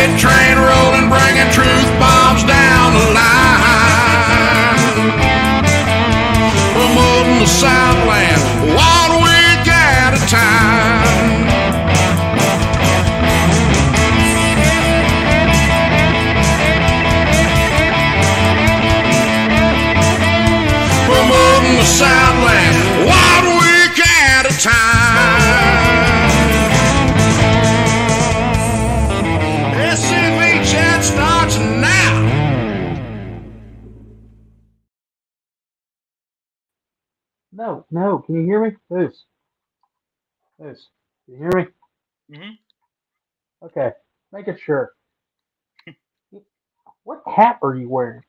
freight train rolling, bringing truth bombs down the line. Promoting the Southland 1 week at a time. Promoting the Southland 1 week at a time. SCV chat starts now. No. Can you hear me? Moose. Can you hear me? Mm-hmm. Okay. Making sure. What hat are you wearing?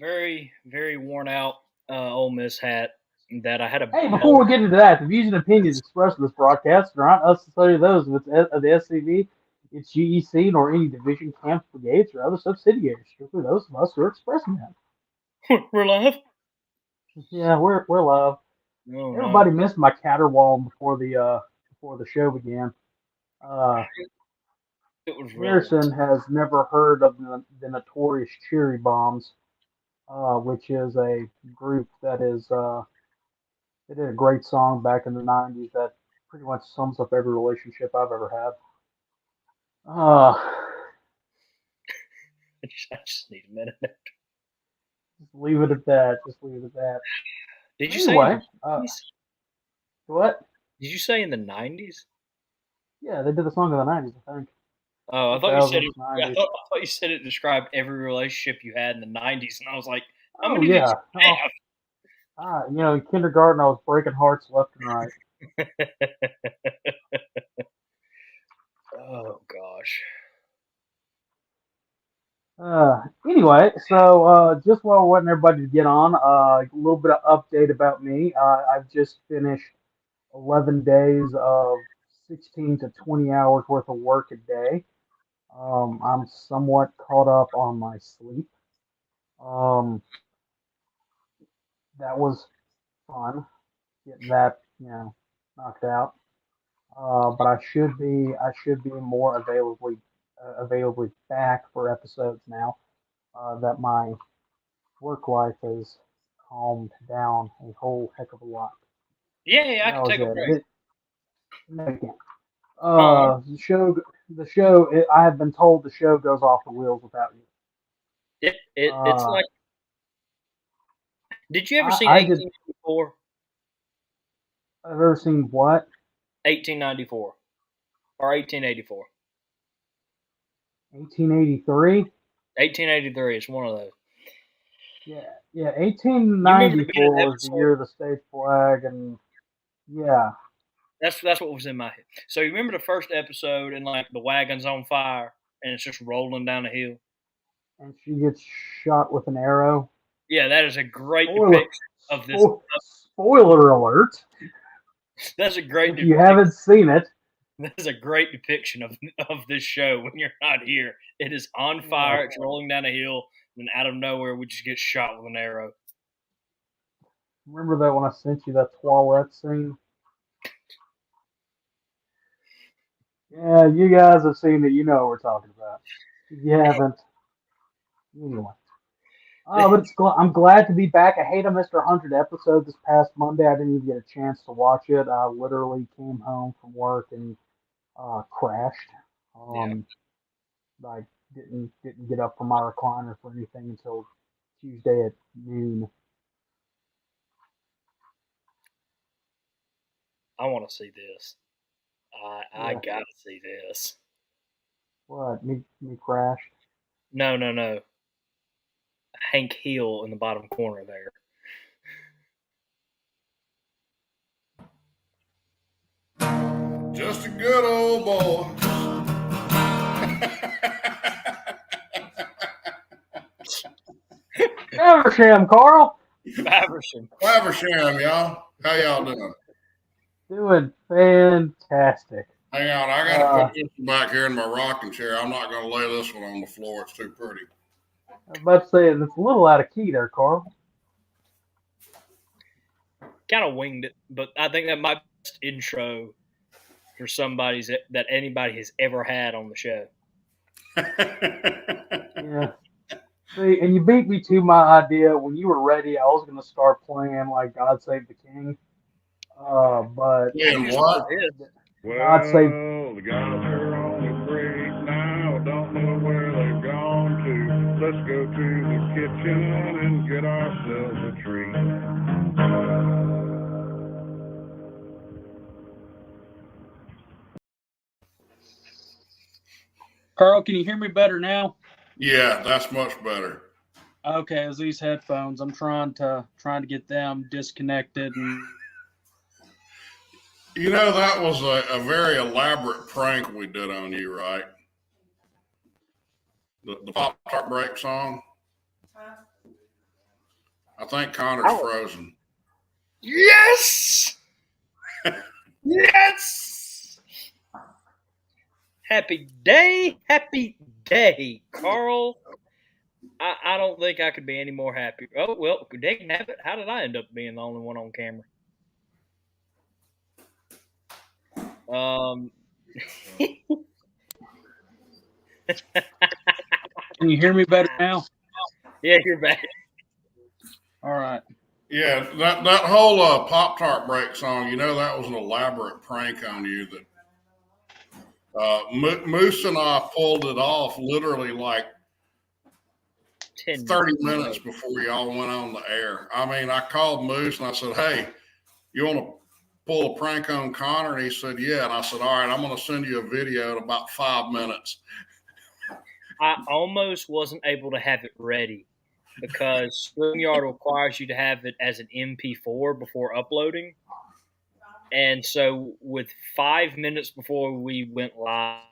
Very, very worn out Ole Miss hat that I had a. Hey, before we get into that, the views and opinions expressed in this broadcast are not necessarily those of the SCV, its GEC, nor any division, camps, brigades, or other subsidiaries. Strictly those of us who are expressing them. We're live. Yeah, we're live. No, Everybody missed my caterwauling before the show began. It was Harrison has never heard of the notorious Cherry Bombs, which is a group that is they did a great song back in the '90s that pretty much sums up every relationship I've ever had. I just need a minute. Just leave it at that. Did you Anyway, say? What? Did you say in the 90s? Yeah, they did the song in the '90s, I think. Oh, I thought you said it. 90s. I thought you said it described every relationship you had in the 90s, and I was like, how many yeah. did you have? In kindergarten, I was breaking hearts left and right. Oh gosh. Anyway, so just while we're waiting everybody to get on, a little bit of update about me. I've just finished 11 days of 16 to 20 hours worth of work a day. I'm somewhat caught up on my sleep. That was fun, getting that knocked out. But I should be more availably back for episodes now. That my work life has calmed down a whole heck of a lot. Yeah, I can take a break. No, you can't. The show. I have been told the show goes off the wheels without you. It's like. Did you ever see 1894? I've ever seen what? 1894 or 1884. 1883. 1883. It's one of those. Yeah. 1894 was the year of the state flag, and yeah. That's what was in my head. So you remember the first episode, and like the wagon's on fire, and it's just rolling down the hill, and she gets shot with an arrow. Yeah, that is a great depiction of this. Spoiler alert! That's a great. If you haven't seen it, that is a great depiction of this show. When you're not here, it is on fire. It's rolling down a hill, and out of nowhere, we just get shot with an arrow. Remember that when I sent you that toilet scene? Yeah, you guys have seen it. You know what we're talking about. If you haven't, anyway. But I'm glad to be back. I hate I missed our 100th episode this past Monday. I didn't even get a chance to watch it. I literally came home from work and crashed. I didn't get up from my recliner for anything until Tuesday at noon. I want to see this. I gotta see this. What? Me crashed? No. Hank Hill in the bottom corner there. Just a good old boy. Faversham, Carl. Faversham, y'all. How y'all doing? Doing fantastic. Hang on, I gotta put this back here in my rocking chair. I'm not gonna lay this one on the floor. It's too pretty. I was about to say it's a little out of key there, Carl. Kind of winged it, but I think that might be the best intro for somebody that anybody has ever had on the show. Yeah. See, and you beat me to my idea. When you were ready, I was going to start playing like God Save the King. But And what? God Save. Well, the guys are on the break now. Don't know where they've gone to. Let's go to the kitchen and get ourselves a treat. Carl, can you hear me better now? Yeah, that's much better. Okay, as these headphones, I'm trying to get them disconnected and. You know, that was a very elaborate prank we did on you, right? The Pop-Tart break song. I think Connor's frozen. Yes! Yes! Happy day, Carl. I don't think I could be any more happy. Oh, well, dang nabbit, how did I end up being the only one on camera? Can you hear me better now? Yeah, you're back. All right. Yeah, that whole Pop-Tart break song, you know, that was an elaborate prank on you that Moose and I pulled it off literally like 30 minutes before y'all went on the air. I mean, I called Moose and I said, hey, you want to pull a prank on Connor? And he said, yeah. And I said, all right, I'm going to send you a video in about 5 minutes. I almost wasn't able to have it ready because StreamYard requires you to have it as an MP4 before uploading. And so with 5 minutes before we went live,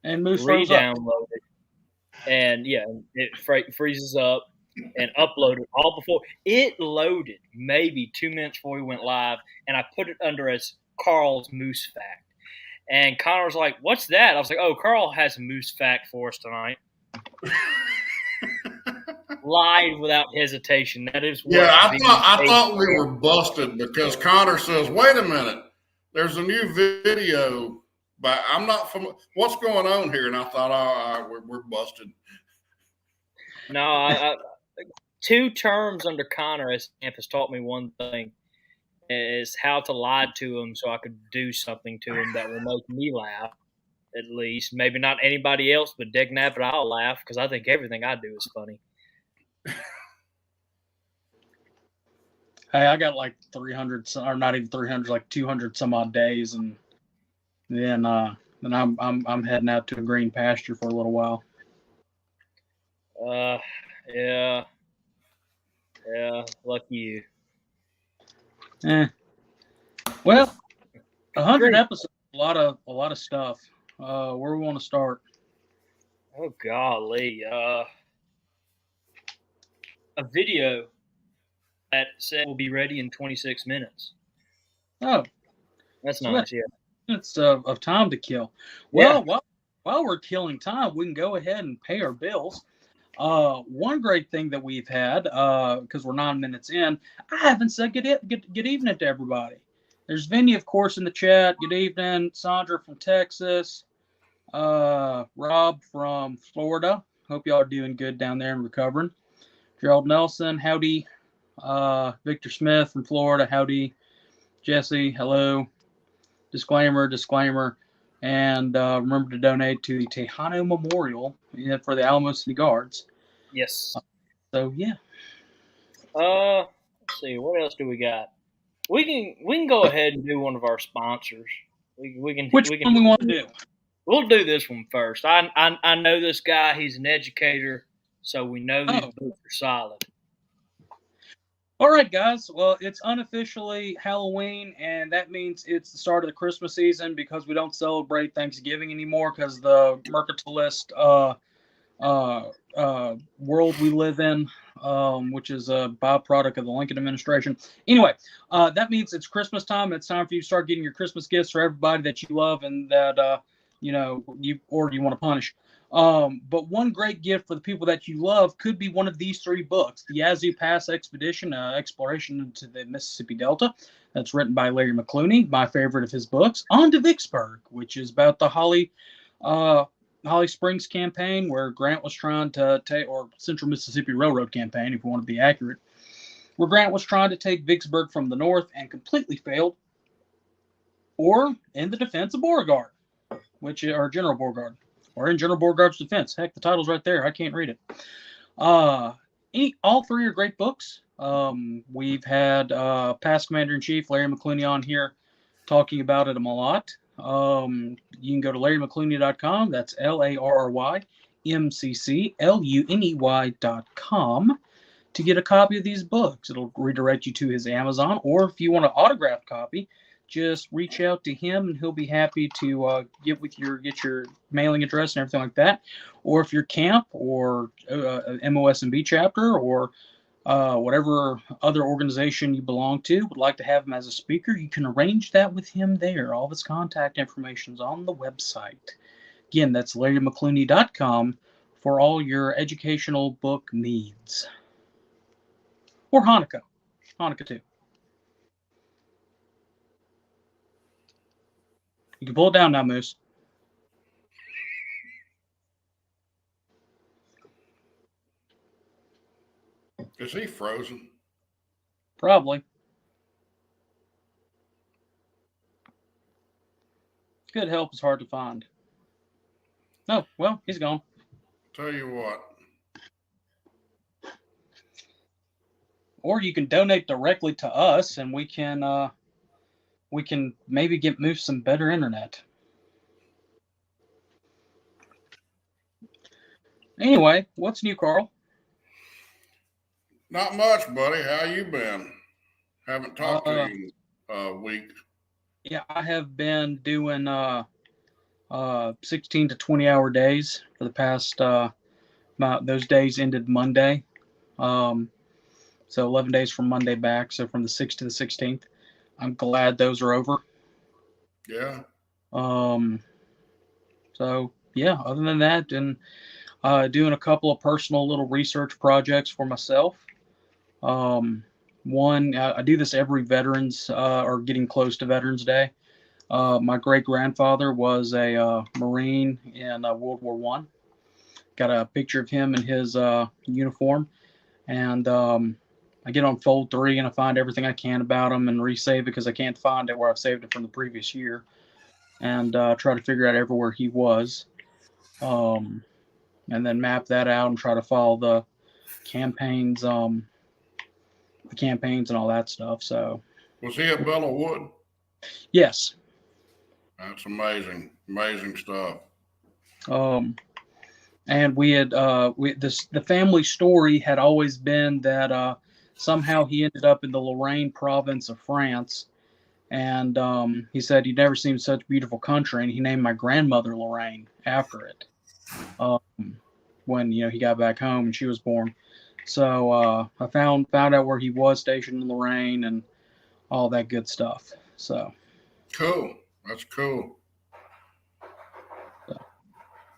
And Moose re-downloaded. And yeah, it freezes up and uploaded all before it loaded, maybe 2 minutes before we went live. And I put it under as Carl's Moose Fact. And Connor's like, what's that? I was like, oh, Carl has a Moose Fact for us tonight. Lied without hesitation. That is what. Yeah, I thought we were busted because Connor says, wait a minute, there's a new video, but I'm not familiar. What's going on here? And I thought, all right, we're busted. No, I 2 terms under Connor as Camp has taught me one thing, is how to lie to him so I could do something to him that will make me laugh, at least. Maybe not anybody else, but Dick Nappet, I'll laugh because I think everything I do is funny. Hey, I got like 300, or not even 300, like 200 some odd days, and then I'm heading out to a green pasture for a little while. Yeah, lucky you. Well, 100 episodes, a lot of stuff. Where we want to start? Oh golly, a video that said will be ready in 26 minutes. Oh, that's nice. Yeah, it's of time to kill. Well, while we're killing time, we can go ahead and pay our bills. One great thing that we've had, because we're 9 minutes in, I haven't said good evening to everybody. There's Vinny, of course, in the chat. Good evening. Sandra from Texas. Rob from Florida. Hope y'all are doing good down there and recovering. Gerald Nelson, howdy. Victor Smith from Florida, howdy. Jesse, hello. Disclaimer. And remember to donate to the Tejano Memorial for the Alamo City Guards. Yes. So yeah. Let's see. What else do we got? We can go ahead and do one of our sponsors. We can. Which one we want to do? We'll do this one first. I know this guy. He's an educator, so we know these books are solid. All right, guys. Well, it's unofficially Halloween, and that means it's the start of the Christmas season because we don't celebrate Thanksgiving anymore because the mercantilist world we live in, which is a byproduct of the Lincoln administration. Anyway, that means it's Christmas time. It's time for you to start getting your Christmas gifts for everybody that you love and that you want to punish. But one great gift for the people that you love could be one of these 3 books. The Yazoo Pass Expedition, Exploration into the Mississippi Delta. That's written by Larry McClooney, my favorite of his books. On to Vicksburg, which is about the Holly Holly Springs campaign, where Grant was trying to take, or Central Mississippi Railroad campaign, if you want to be accurate, where Grant was trying to take Vicksburg from the north and completely failed, or in the defense of Beauregard, or General Beauregard, or in General Beauregard's defense. Heck, the title's right there. I can't read it. All three are great books. We've had past Commander-in-Chief Larry McClooney on here talking about it a lot. You can go to LarryMcClooney.com. That's LarryMccLUNEY.com to get a copy of these books. It'll redirect you to his Amazon, or if you want an autographed copy, just reach out to him and he'll be happy to get your mailing address and everything like that. Or if your camp or MOSB chapter or whatever other organization you belong to would like to have him as a speaker, you can arrange that with him there. All of his contact information is on the website. Again, that's LarryMcClooney.com for all your educational book needs. Or Hanukkah too. You can pull it down now, Moose. Is he frozen? Probably. Good help is hard to find. Oh, well, he's gone. Tell you what. Or you can donate directly to us, and we can maybe get Moose some better internet. Anyway, what's new, Carl? Not much, buddy. How you been? Haven't talked to you in a week. Yeah, I have been doing 16 to 20-hour days for the past. Those days ended Monday, so 11 days from Monday back. So from the 6th to the 16th. I'm glad those are over. Yeah. So yeah, other than that, and doing a couple of personal little research projects for myself. One, I do this every Veterans or getting close to Veterans Day. My great grandfather was a Marine in World War I. Got a picture of him in his uniform, and I get on fold 3 and I find everything I can about him and resave it because I can't find it where I've saved it from the previous year, and try to figure out everywhere he was, and then map that out and try to follow the campaigns and all that stuff. So Was he at Bellow Wood? yes. That's amazing. Amazing stuff. And we had the family story had always been that somehow he ended up in the Lorraine province of France, and he said he'd never seen such beautiful country, and he named my grandmother Lorraine after it. When he got back home and she was born, so I found out where he was stationed in Lorraine and all that good stuff. So cool. That's cool.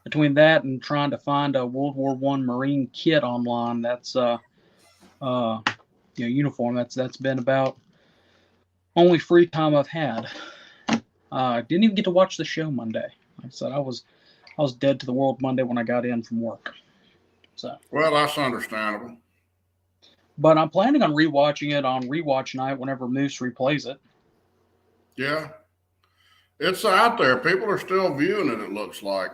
Between that and trying to find a World War I Marine kit online, that's uniform. That's been about only free time I've had. Didn't even get to watch the show Monday. Like I said, I was dead to the world Monday when I got in from work. So well, that's understandable. But I'm planning on rewatching it on rewatch night whenever Moose replays it. Yeah, it's out there. People are still viewing it. It looks like.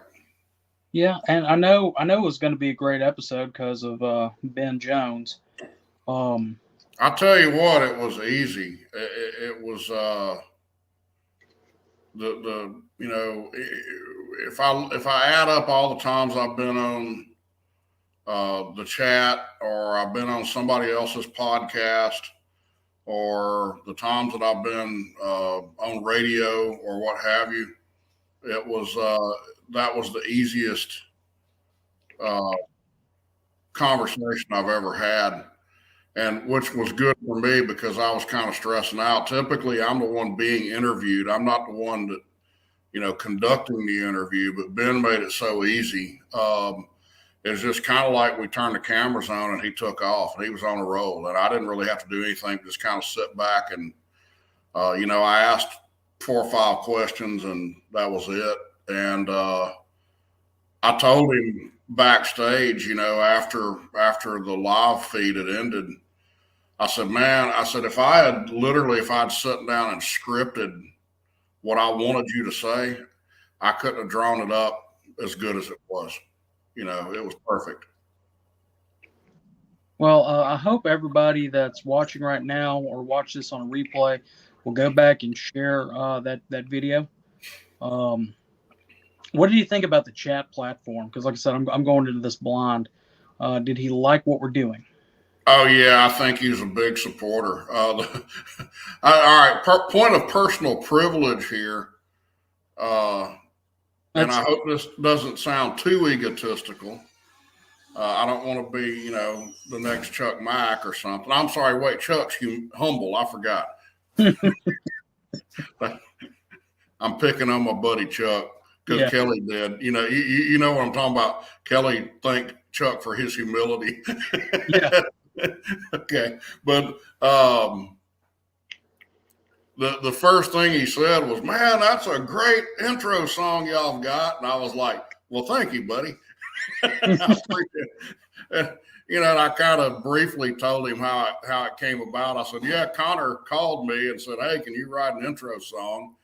Yeah, and I know it was going to be a great episode because of Ben Jones. I'll tell you what, it was easy. It was if I add up all the times I've been on the chat, or I've been on somebody else's podcast, or the times that I've been on radio or what have you, it was that was the easiest conversation I've ever had, and which was good for me because I was kind of stressing out. Typically, I'm the one being interviewed. I'm not the one that, conducting the interview, but Ben made it so easy. It's just kind of like we turned the cameras on and he took off and he was on a roll, and I didn't really have to do anything, just kind of sit back and, I asked 4 or 5 questions and that was it. And I told him backstage, you know, after the live feed had ended, I said, man, I said, if I'd sat down and scripted what I wanted you to say, I couldn't have drawn it up as good as it was. You know, it was perfect. Well, I hope everybody that's watching right now or watch this on a replay will go back and share that video. What did you think about the chat platform? Because, like I said, I'm going into this blind. Did he like what we're doing? Oh yeah, I think he's a big supporter. All right, point of personal privilege here, and I hope this doesn't sound too egotistical. I don't want to be, you know, the next Chuck Mack or something. I'm sorry, wait, Chuck's humble. I forgot. I'm picking on my buddy Chuck because Kelly did. You know, you know what I'm talking about. Kelly thanked Chuck for his humility. Yeah. Okay, but the first thing he said was, "Man, that's a great intro song y'all got," and I was like, "Well, thank you, buddy." You know, and I kind of briefly told him how it came about. I said, "Yeah, Connor called me and said, hey, can you write an intro song?"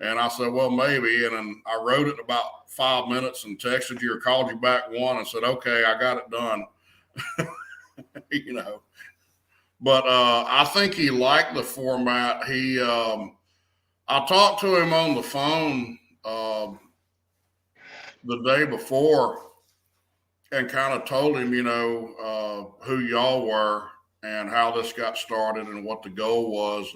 And I said, "Well, maybe." And then I wrote it in about 5 minutes and texted you or called you back one and said, "Okay, I got it done." You know, but I think he liked the format. I talked to him on the phone the day before and kind of told him, you know, who y'all were and how this got started and what the goal was,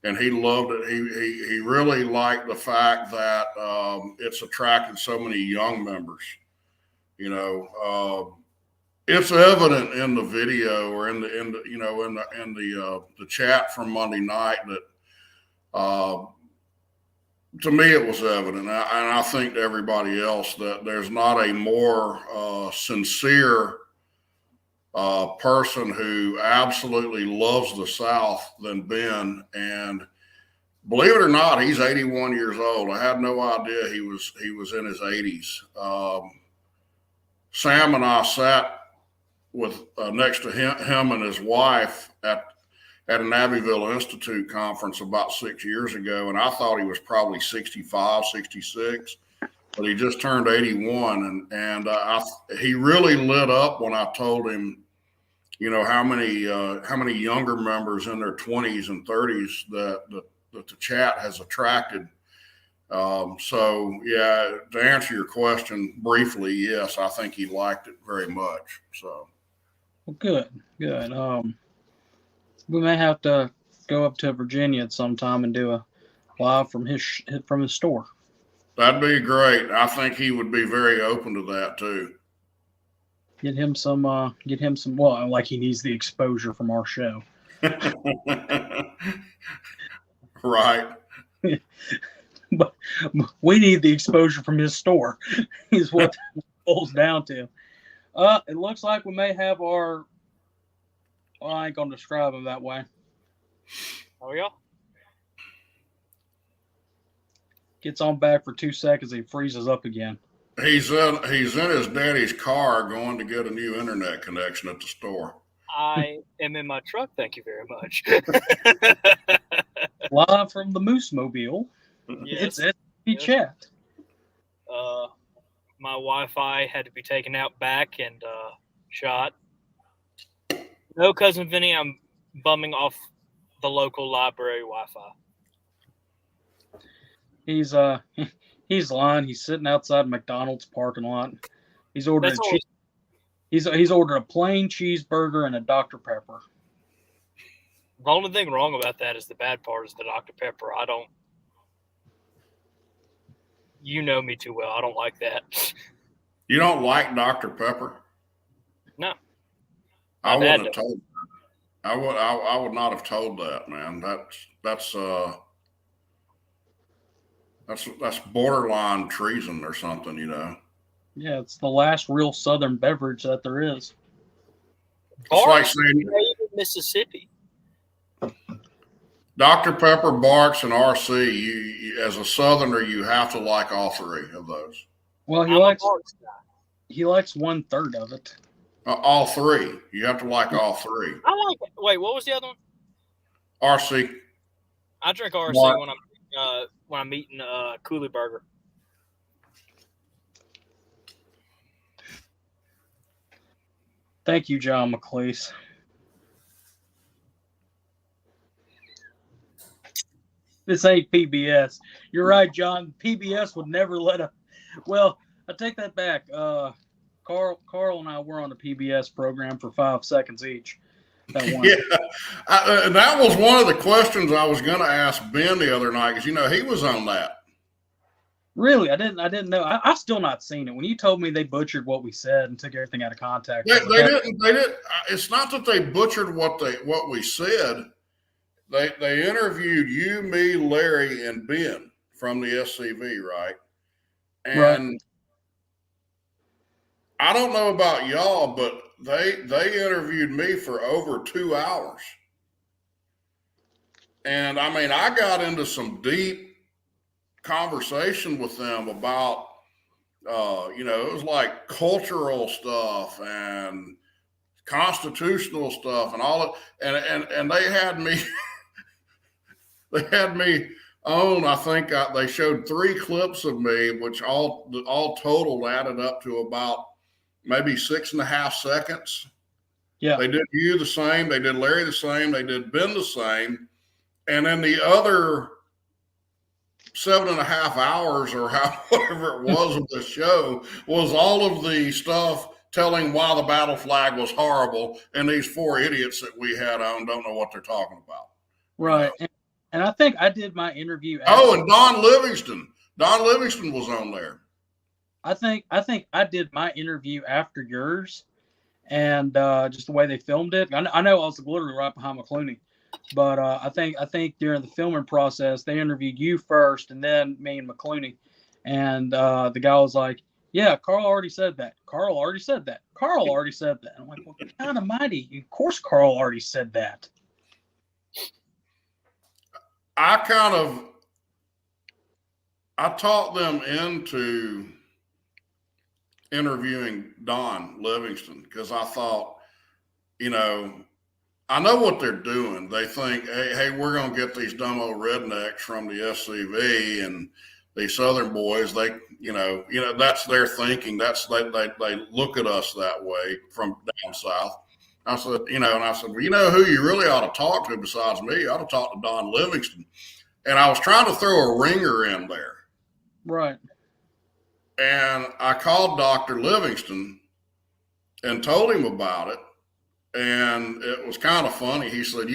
and he loved it. He really liked the fact that it's attracted so many young members. You know, it's evident in the video or in the chat from Monday night that to me it was evident, and I think to everybody else, that there's not a more sincere person who absolutely loves the South than Ben. And believe it or not, he's 81 years old. I had no idea he was in his 80s. Sam and I sat with next to him and his wife at an Abbeville Institute conference about 6 years ago, and I thought he was probably 65, 66, but he just turned 81, and he really lit up when I told him, you know, how many younger members in their 20s and 30s that the chat has attracted. So yeah, to answer your question briefly, yes, I think he liked it very much. So. Well, good. We may have to go up to Virginia at some time and do a live from his store. That'd be great. I think he would be very open to that too. Get him some. Well, like he needs the exposure from our show. Right. But we need the exposure from his store. Is what it boils down to. It looks like we may have our. Well, I ain't gonna describe him that way. Oh yeah. Gets on back for 2 seconds, he freezes up again. He's in his daddy's car going to get a new internet connection at the store. I am in my truck. Thank you very much. Live from the Moose Mobile. Yes. It's SCV chat. My Wi-Fi had to be taken out back and shot. No, Cousin Vinny, I'm bumming off the local library Wi-Fi. He's lying. He's sitting outside McDonald's parking lot. He's ordered he's ordered a plain cheeseburger and a Dr. Pepper. The only thing wrong about that is the bad part is the Dr. Pepper. You know me too well. I don't like that. You don't like Dr. Pepper? No. I wouldn't have told. I would not have told that, man. That's borderline treason or something, you know. Yeah, it's the last real Southern beverage that there is. It's like saying Mississippi. Dr. Pepper, Barks, and RC. You as a Southerner, you have to like all three of those. Well, I'm a Barks guy. he likes 1/3 of it. All three. You have to like all three. I like it. Wait, what was the other one? RC. I drink RC Mark. when I'm eating Coulee Burger. Thank you, John McLeese. This ain't PBS. You're right, John. PBS would never let a. Well, I take that back. Carl and I were on a PBS program for 5 seconds each. That one. Yeah, and that was one of the questions I was going to ask Ben the other night because he was on that. Really, I didn't know. I've still not seen it. When you told me they butchered what we said and took everything out of context, They didn't. It's not that they butchered what we said. They interviewed you, me, Larry, and Ben from the SCV, right? And right. I don't know about y'all, but they interviewed me for over 2 hours. And I mean, I got into some deep conversation with them about, it was like cultural stuff and constitutional stuff and all that. And they had me, they had me on, I think they showed 3 clips of me, which all total added up to about maybe 6.5 seconds. Yeah. They did you the same. They did Larry the same. They did Ben the same. And then the other 7.5 hours or whatever it was of the show was all of the stuff telling why the battle flag was horrible. And these 4 idiots that we had on don't know what they're talking about. Right. And I think I did my interview. And Don Livingston. Don Livingston was on there. I think I did my interview after yours, and just the way they filmed it. I know I was literally right behind McClooney, but I think during the filming process they interviewed you first, and then me and McClooney, and the guy was like, "Yeah, Carl already said that. Carl already said that. Carl already said that." I'm like, "Well, God Almighty! Of course, Carl already said that." I taught them into interviewing Don Livingston because I thought, I know what they're doing. They think, hey, we're going to get these dumb old rednecks from the SCV and these Southern boys. They, that's their thinking. They look at us that way from down south. I said, well, who you really ought to talk to besides me? You ought to talk to Don Livingston. And I was trying to throw a ringer in there. Right. And I called Dr. Livingston and told him about it. And it was kind of funny. He said,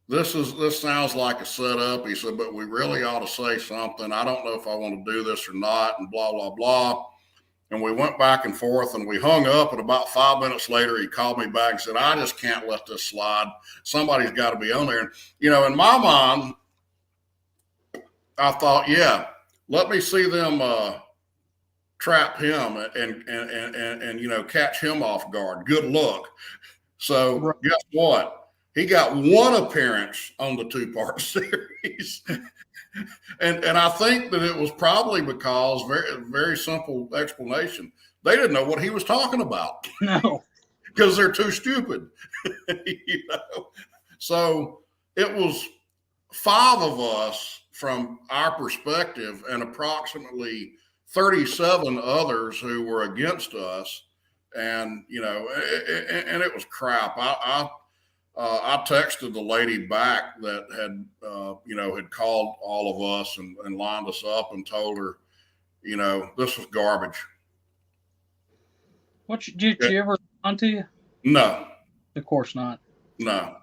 this sounds like a setup. He said, but we really ought to say something. I don't know if I want to do this or not, and blah, blah, blah. And we went back and forth and we hung up. And about 5 minutes later, he called me back and said, I just can't let this slide. Somebody's got to be on there. And, in my mind, I thought, yeah, let me see them trap him and catch him off guard. Good luck. So guess what? He got 1 appearance on the 2-part series. and I think that it was probably because, very, very simple explanation, they didn't know what he was talking about. No. Because they're too stupid. So it was 5 of us from our perspective and approximately 37 others who were against us. And, and it was crap. I texted the lady back that had called all of us and lined us up and told her, this was garbage. Did you ever respond to you? No. Of course not. No.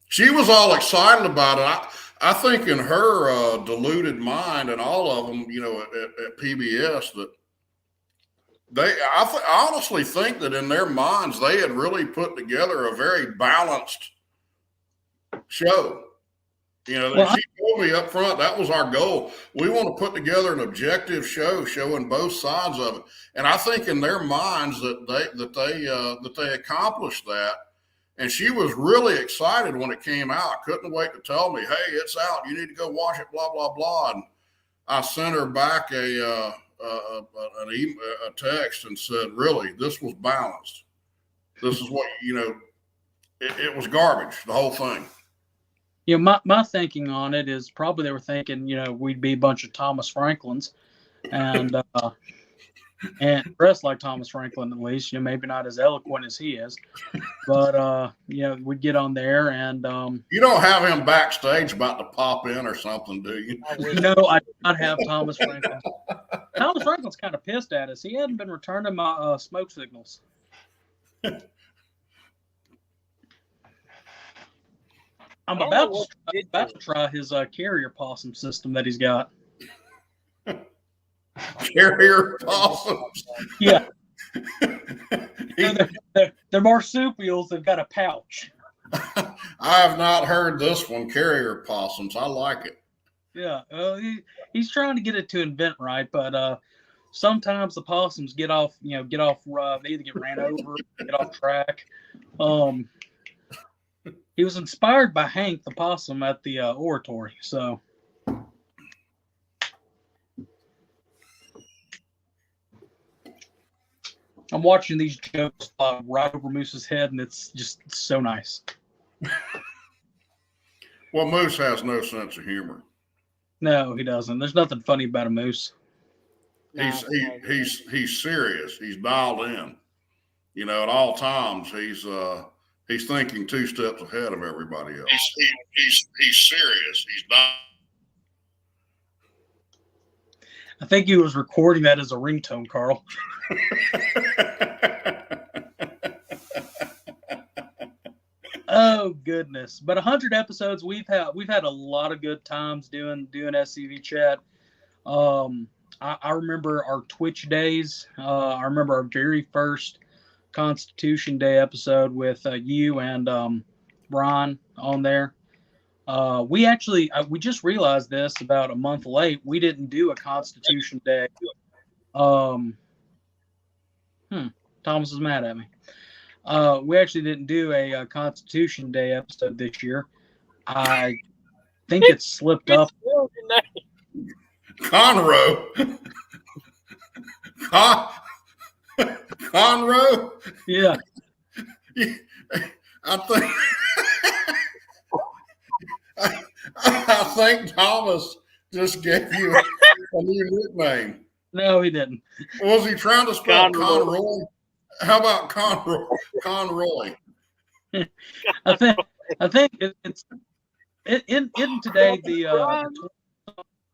She was all excited about it. I think in her deluded mind and all of them, at PBS, that I honestly think that in their minds, they had really put together a very balanced show. She told me up front, that was our goal. We want to put together an objective show showing both sides of it. And I think in their minds that they accomplished that. And she was really excited when it came out. Couldn't wait to tell me, hey, it's out. You need to go watch it, blah, blah, blah. And I sent her back a a text and said, really, this was balanced. This is what, it was garbage, the whole thing. My thinking on it is probably they were thinking, we'd be a bunch of Thomas Franklins and dressed like Thomas Franklin, at least, maybe not as eloquent as he is, but, we'd get on there and, you don't have him backstage about to pop in or something, do you? No, I did not have Thomas Franklin. Thomas Franklin's kind of pissed at us. He hadn't been returning my smoke signals. I'm about to try his carrier possum system that he's got. Carrier possums? Yeah. They're marsupials. They've got a pouch. I have not heard this one, carrier possums. I like it. Yeah. He's trying to get it to invent right, but sometimes the possums get off rough. They either get ran over, get off track. He was inspired by Hank the possum at the oratory, so. I'm watching these jokes right over Moose's head, and it's just so nice. Well, Moose has no sense of humor. No, he doesn't. There's nothing funny about a moose. He's serious. He's dialed in. At all times he's thinking 2 steps ahead of everybody else. He's serious. He's not. I think he was recording that as a ringtone, Carl. Oh goodness! But 100 episodes, we've had a lot of good times doing SCV chat. I remember our Twitch days. I remember our very first Constitution Day episode with you and Brian on there. We just realized this about a month late. We didn't do a Constitution Day. Thomas is mad at me. We actually didn't do a Constitution Day episode this year. I think it slipped up. Conroe. Conroe? Yeah. I think Thomas just gave you a new nickname. No, he didn't. Was he trying to spell Conroy? How about Conroy? I think it's in today the.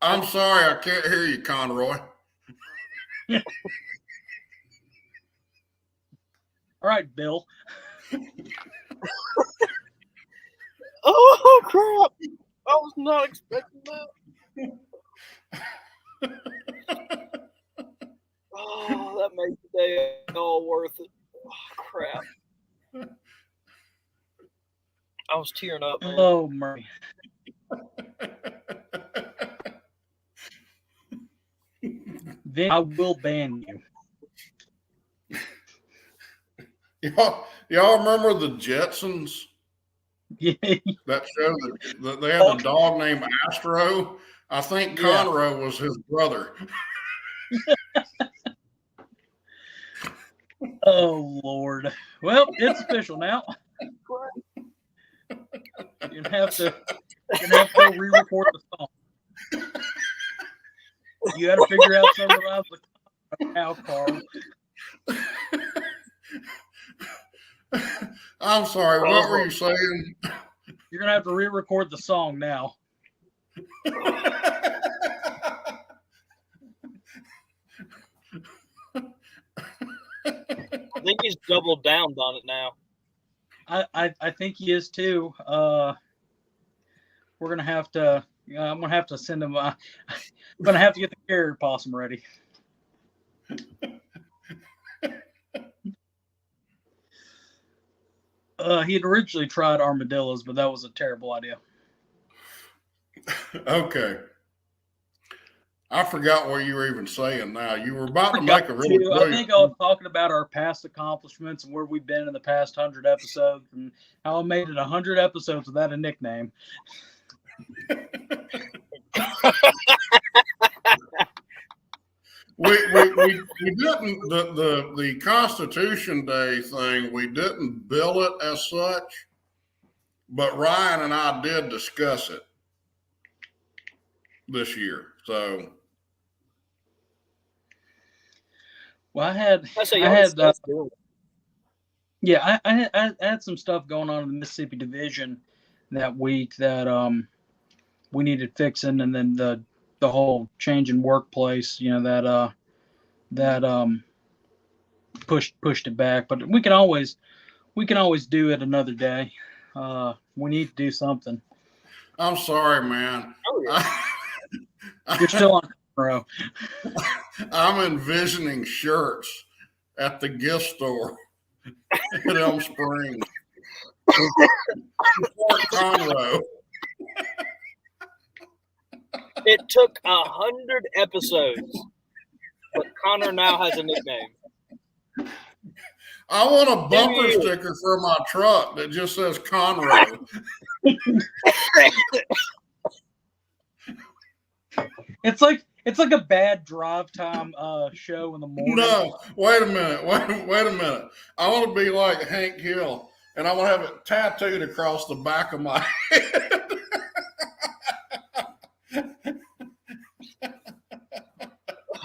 I'm sorry, I can't hear you, Conroy. All right, Bill. Oh crap! I was not expecting that. Oh, that made the day all worth it. Oh, crap! I was tearing up. Man. Oh, Murray. Then I will ban you. Y'all remember the Jetsons? Yeah. That show that they had a dog named Astro. I think Conroe was his brother. Oh Lord! Well, it's official now. You're gonna have to re-record the song. You got to figure out something about the cow, Carl. I'm sorry. What were you saying? You're gonna have to re-record the song now. I think he's doubled down on it now. I think he is too. We're gonna have to. I'm gonna have to send him. I'm gonna have to get the carrier possum ready. He had originally tried armadillos, but that was a terrible idea. Okay. I forgot what you were even saying now. You were about to make a really I think I was talking about our past accomplishments and where we've been in the past 100 episodes and how I made it 100 episodes without a nickname. We we didn't the Constitution Day thing. We didn't bill it as such, but Ryan and I did discuss it this year. So, well, I had yeah, I had some stuff going on in the Mississippi Division that week that we needed fixing, and then the whole change in workplace, that pushed it back. But we can always do it another day. We need to do something. I'm sorry, man. Oh, yeah. You're still on row. I'm envisioning shirts at the gift store at Elm Springs. Fort Conroe. It took 100 episodes, but Connor now has a nickname. I want a bumper sticker for my truck that just says Conroe. It's like a bad drive time show in the morning. No, wait a minute. Wait a minute. I want to be like Hank Hill, and I want to have it tattooed across the back of my head.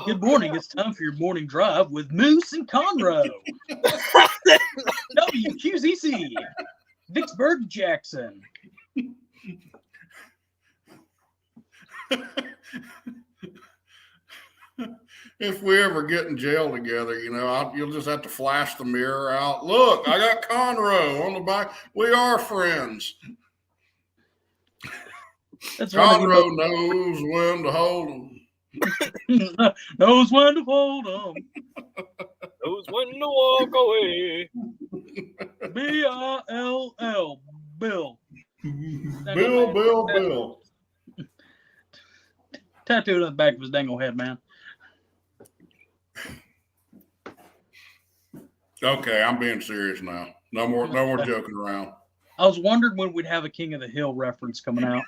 Good morning. It's time for your morning drive with Moose and Conroe. WQZC. Vicksburg, Jackson. If we ever get in jail together, you'll just have to flash the mirror out. Look, I got Conroe on the back. We are friends. That's Conroe knows when to hold them. Knows when to hold them. Knows when to walk away. B-I-L-L. Bill. Bill. Tattooed on the back of his dangle head, man. Okay, I'm being serious now. No more joking around. I was wondering when we'd have a King of the Hill reference coming out.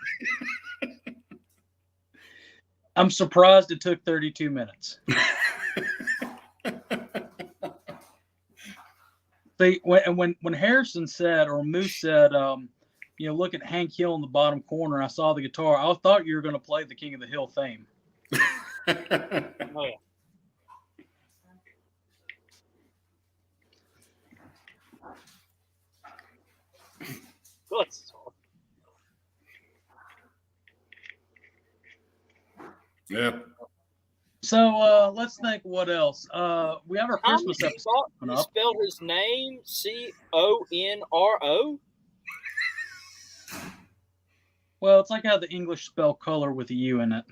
I'm surprised it took 32 minutes. See, when Harrison said, or Moose said, look at Hank Hill in the bottom corner, I saw the guitar. I thought you were going to play the King of the Hill theme. Oh, yeah. Good. Yeah. So let's think what else. We have our Christmas episode coming You up. spelled his name Conro? Well, it's like how the English spell color with a U in it.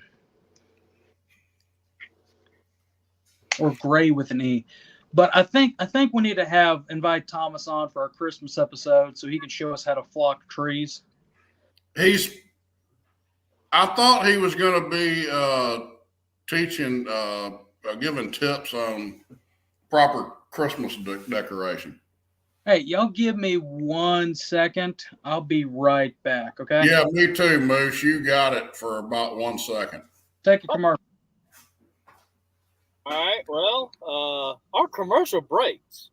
Or gray with an E. But I think we need to invite Thomas on for our Christmas episode so he can show us how to flock trees. I thought he was going to be teaching, giving tips on proper Christmas decoration. Hey, y'all give me 1 second. I'll be right back, okay? Yeah, me too, Moose. You got it for about 1 second. Take a commercial. All right. Well, our commercial breaks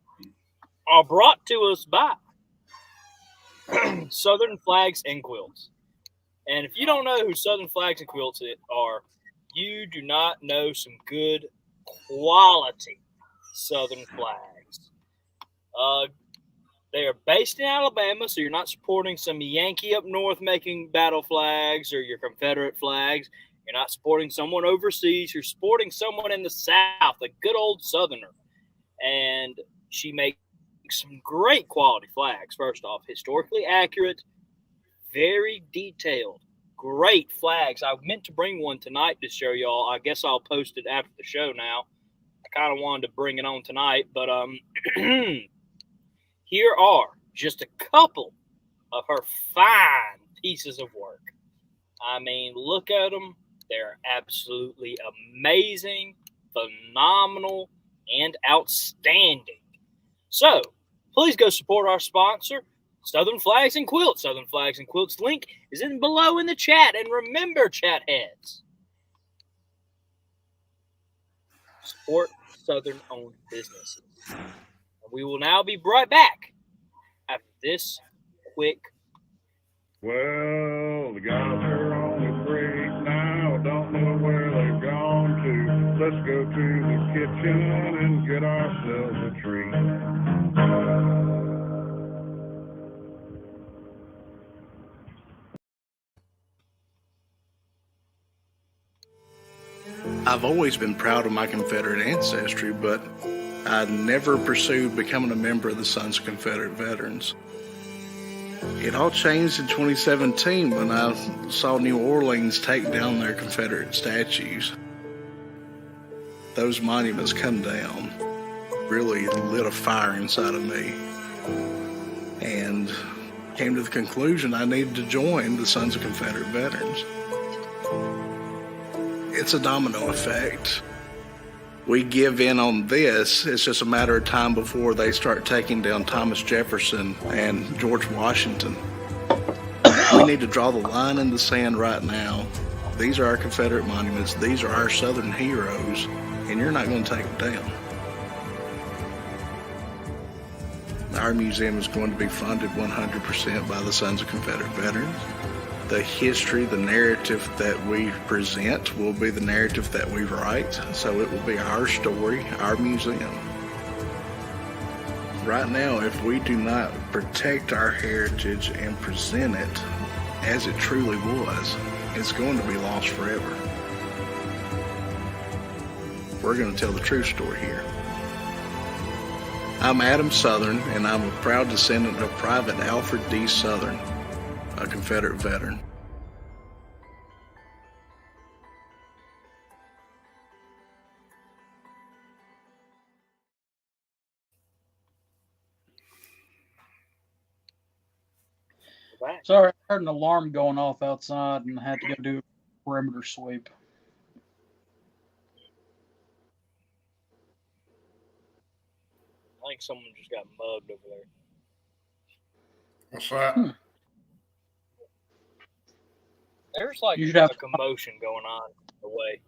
are brought to us by Southern Flags and Quilts. And if you don't know who Southern Flags and Quilts are, you do not know some good quality Southern flags. They are based in Alabama, so you're not supporting some Yankee up north making battle flags or your Confederate flags. You're not supporting someone overseas. You're supporting someone in the South, a good old Southerner. And she makes some great quality flags, first off. Historically accurate, very detailed, great flags. I meant to bring one tonight to show y'all. I guess I'll post it after the show now. I kind of wanted to bring it on tonight, but here are just a couple of her fine pieces of work. I mean, look at them. They're absolutely amazing, phenomenal, and outstanding. So, please go support our sponsor, Southern Flags and Quilts. Southern Flags and Quilts link is below in the chat. And remember, chat heads, support Southern-owned businesses. We will now be right back after this quick. Well, the guys are on the break now, don't know where they've gone to. Let's go to the kitchen and get ourselves a treat. I've always been proud of my Confederate ancestry, but I never pursued becoming a member of the Sons of Confederate Veterans. It all changed in 2017 when I saw New Orleans take down their Confederate statues. Those monuments come down really lit a fire inside of me, and came to the conclusion I needed to join the Sons of Confederate Veterans. It's a domino effect. We give in on this, it's just a matter of time before they start taking down Thomas Jefferson and George Washington. We need to draw the line in the sand right now. These are our Confederate monuments, these are our Southern heroes, and you're not going to take them down. Our museum is going to be funded 100% by the Sons of Confederate Veterans. The history, the narrative that we present will be the narrative that we write, so it will be our story, our museum. Right now, if we do not protect our heritage and present it as it truly was, it's going to be lost forever. We're going to tell the true story here. I'm Adam Southern, and I'm a proud descendant of Private Alfred D. Southern, a Confederate veteran. Sorry, I heard an alarm going off outside and had to go do a perimeter sweep. I think someone just got mugged over there. What's that? There's like You should have- a commotion going on away.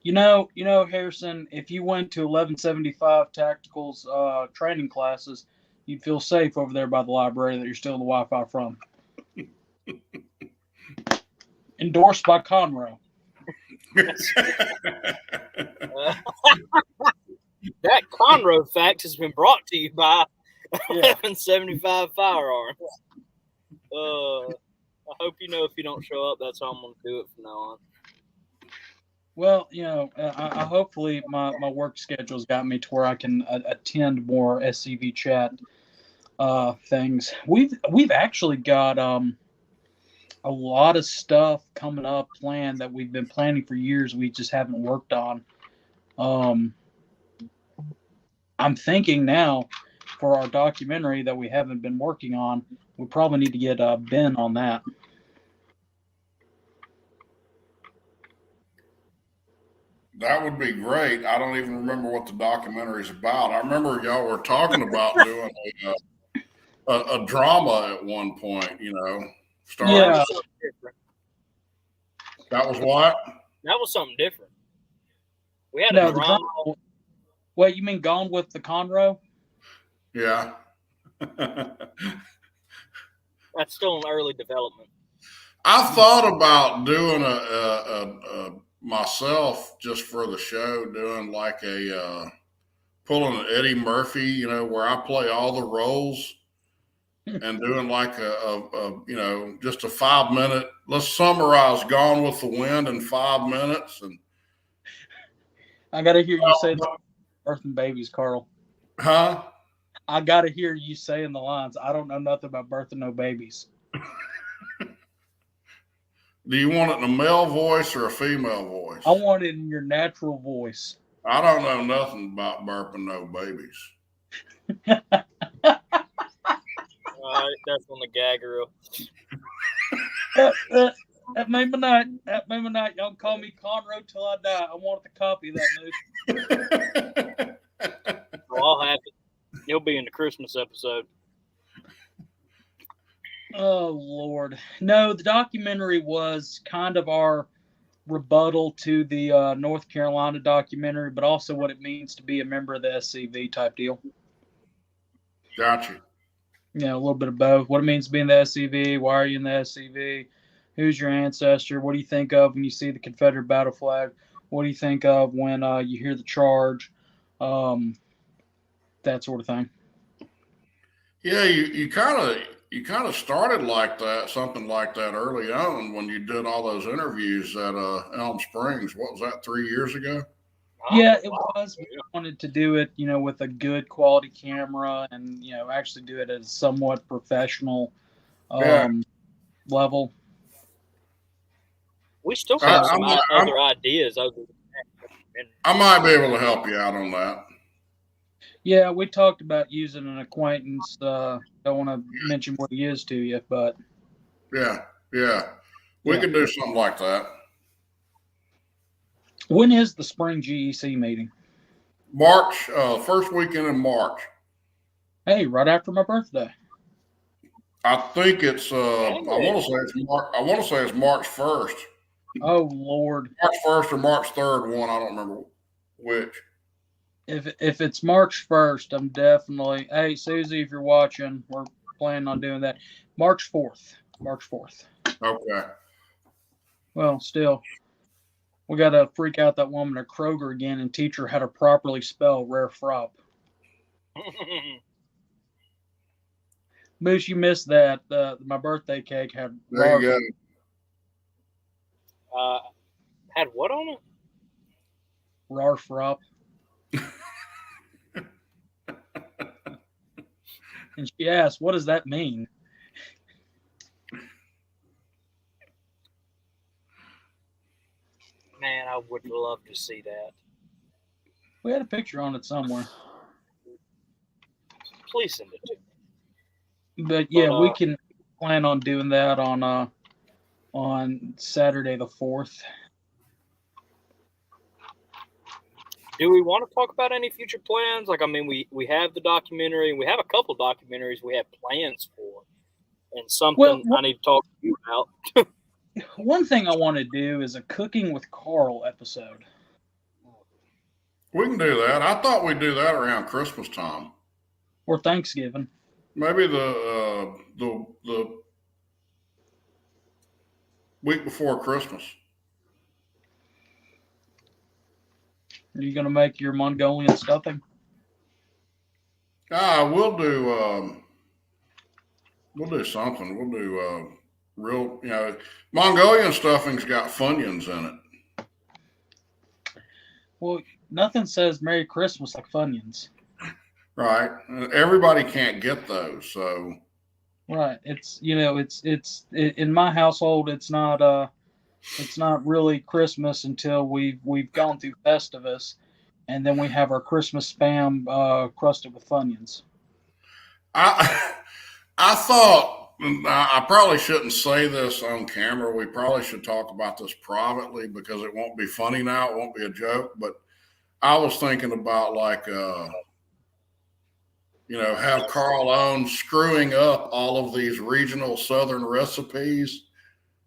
You know, Harrison, if you went to 1175 Tactical's training classes, you'd feel safe over there by the library that you're stealing the Wi-Fi from. Endorsed by Conroe. That Conroe fact has been brought to you by 1175 Firearms. I hope you know if you don't show up, that's how I'm going to do it from now on. Well, I hopefully my work schedule's got me to where I can attend more SCV chat things. We've actually got a lot of stuff coming up planned that we've been planning for years. We just haven't worked on. I'm thinking now for our documentary that we haven't been working on, we probably need to get Ben on that. That would be great. I don't even remember what the documentary is about. I remember y'all were talking about doing a drama at one point, starring. Yeah. That was what? That was something different. We had No, a the drama. drama. Wait, you mean Gone with the Conroe? Yeah. That's still in early development. I thought about doing a myself just for the show, doing like pulling an Eddie Murphy, where I play all the roles and doing like just a 5-minute, let's summarize Gone with the Wind in 5 minutes. And I got to hear you say Birth and Babies, Carl. Huh? I got to hear you saying the lines. I don't know nothing about Birth and No Babies. Do you want it in a male voice or a female voice? I want it in your natural voice. I don't know nothing about burping no babies. All right, that's on the gag reel. That made my night. That made my night. Y'all call me Conroe till I die. I want the copy of that movie. Well, I'll have it. You'll be in the Christmas episode. Oh, Lord. No, the documentary was kind of rebuttal to the North Carolina documentary, but also what it means to be a member of the SCV type deal. Gotcha. A little bit of both. What it means to be in the SCV. Why are you in the SCV? Who's your ancestor? What do you think of when you see the Confederate battle flag? What do you think of when you hear the charge? That sort of thing. Yeah, you kind of started like that, something like that early on when you did all those interviews at Elm Springs. What was that, 3 years ago? Yeah, it was. We wanted to do it, with a good quality camera and, actually do it at a somewhat professional level. We still have some other ideas. I might be able to help you out on that. Yeah, we talked about using an acquaintance. Don't want to mention what he is to you, but yeah, we could do something like that. When is the spring GEC meeting? March, first weekend in March. Hey, right after my birthday. I think it's. I want to say it's March 1st. Oh Lord. March 1st or March 3rd. One, I don't remember which. If it's March 1st, I'm definitely. Hey, Susie, if you're watching, we're planning on doing that. March 4th. March 4th. Okay. Well, still, we got to freak out that woman at Kroger again and teach her how to properly spell rare frop. Moose, you missed that. My birthday cake had. There you go. Had what on it? Rar frop. And she asked, "What does that mean?" Man, I would love to see that. We had a picture on it somewhere. Please send it to me. But yeah, we can plan on doing that on Saturday the 4th. Do we want to talk about any future plans? Like, I mean, we have the documentary, and we have a couple documentaries we have plans for, and something I need to talk to you about. One thing I want to do is a Cooking with Carl episode. We can do that. I thought we'd do that around Christmas time. Or Thanksgiving. Maybe the week before Christmas. Are you going to make your Mongolian stuffing? We'll do something. We'll do real, Mongolian stuffing's got Funyuns in it. Well, nothing says Merry Christmas like Funyuns. Right. Everybody can't get those, so. Right. It's in my household, it's not really Christmas until we've gone through Festivus, and then we have our Christmas spam crusted with Funyuns. I thought I probably shouldn't say this on camera. We probably should talk about this privately because it won't be funny now. It won't be a joke. But I was thinking about have Carl own screwing up all of these regional Southern recipes.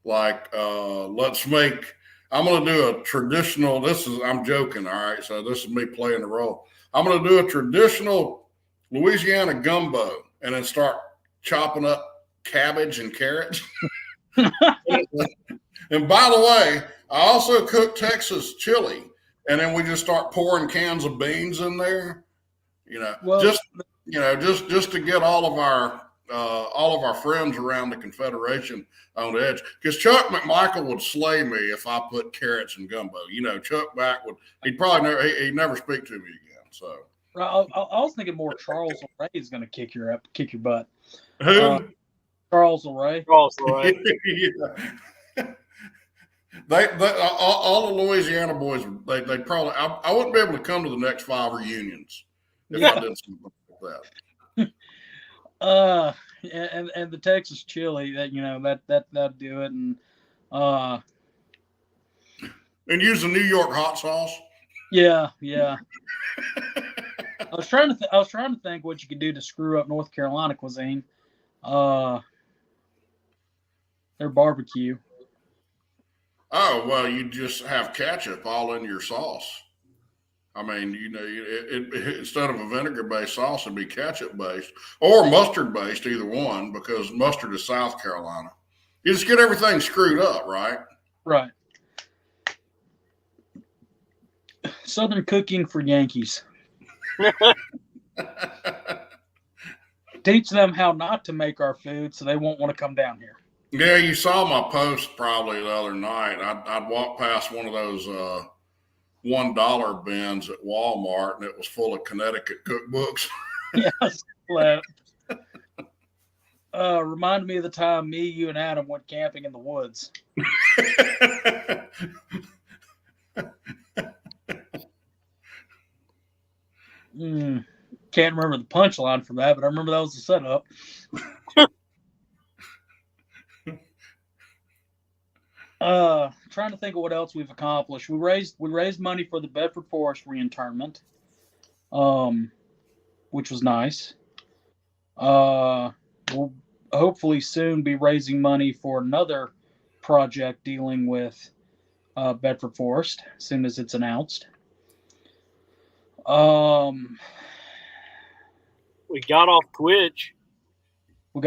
Like, I'm going to do a traditional, I'm joking, all right? So this is me playing the role. I'm going to do a traditional Louisiana gumbo and then start chopping up cabbage and carrots. And by the way, I also cook Texas chili, and then we just start pouring cans of beans in there, just to get all of our friends around the Confederation on the edge. Because Chuck McMichael would slay me if I put carrots in gumbo. Chuck back he'd never speak to me again. So I was thinking more Charles Ray is going to kick your butt. Who? Charles Ray. Charles Ray. Yeah. They all the Louisiana boys, they probably, I wouldn't be able to come to the next 5 reunions if I did something like that. And the Texas chili that'd do it, and use the New York hot sauce. Yeah. I was trying to think what you could do to screw up North Carolina cuisine. Their barbecue. Oh, well, you just have ketchup all in your sauce. I mean, instead of a vinegar-based sauce, it'd be ketchup-based or mustard-based, either one, because mustard is South Carolina. You just get everything screwed up, right? Right. Southern cooking for Yankees. Teach them how not to make our food so they won't want to come down here. Yeah, you saw my post probably the other night. I'd walked past one of those $1 bins at Walmart, and it was full of Connecticut cookbooks. Yes. Reminded me of the time me, you, and Adam went camping in the woods. Can't remember the punchline from that, but I remember that was the setup. Trying to think of what else we've accomplished. We raised money for the Bedford Forest reinternment, which was nice. We'll hopefully soon be raising money for another project dealing with Bedford Forest as soon as it's announced. We got off Twitch. Well,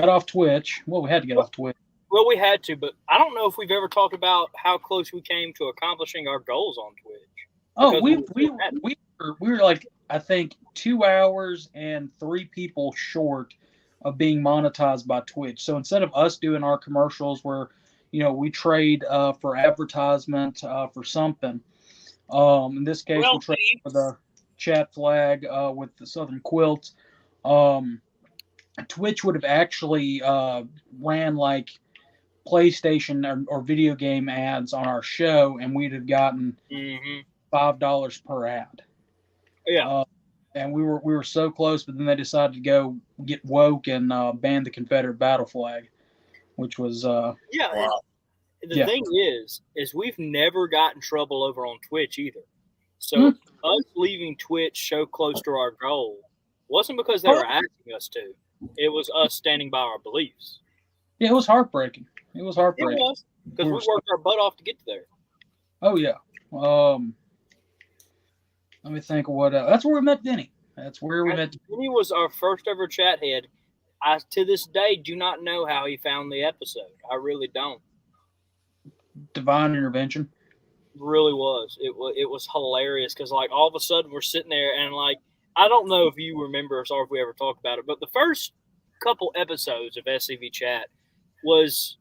we had to get off Twitch. Well, we had to, but I don't know if we've ever talked about how close we came to accomplishing our goals on Twitch. Oh, we were like, I think 2 hours and 3 people short of being monetized by Twitch. So instead of us doing our commercials where, we trade for advertisement for something, in this case, we trade for the chat flag with the Southern Quilts. Twitch would have actually ran like PlayStation or video game ads on our show, and we'd have gotten $5 per ad. Yeah. And we were so close, but then they decided to go get woke and ban the Confederate battle flag, which was Wow. The thing is we've never gotten trouble over on Twitch either. So us leaving Twitch so close to our goal wasn't because they were asking us to. It was us standing by our beliefs. Yeah, it was heartbreaking. It was because we worked our butt off to get there. Oh yeah. Let me think of what. That's where we met Vinny. Vinny was our first ever chat head. I to this day do not know how he found the episode. I really don't. Divine intervention. Really was. It was hilarious because like all of a sudden we're sitting there and like I don't know if you remember or if we ever talked about it, but the first couple episodes of SCV Chat was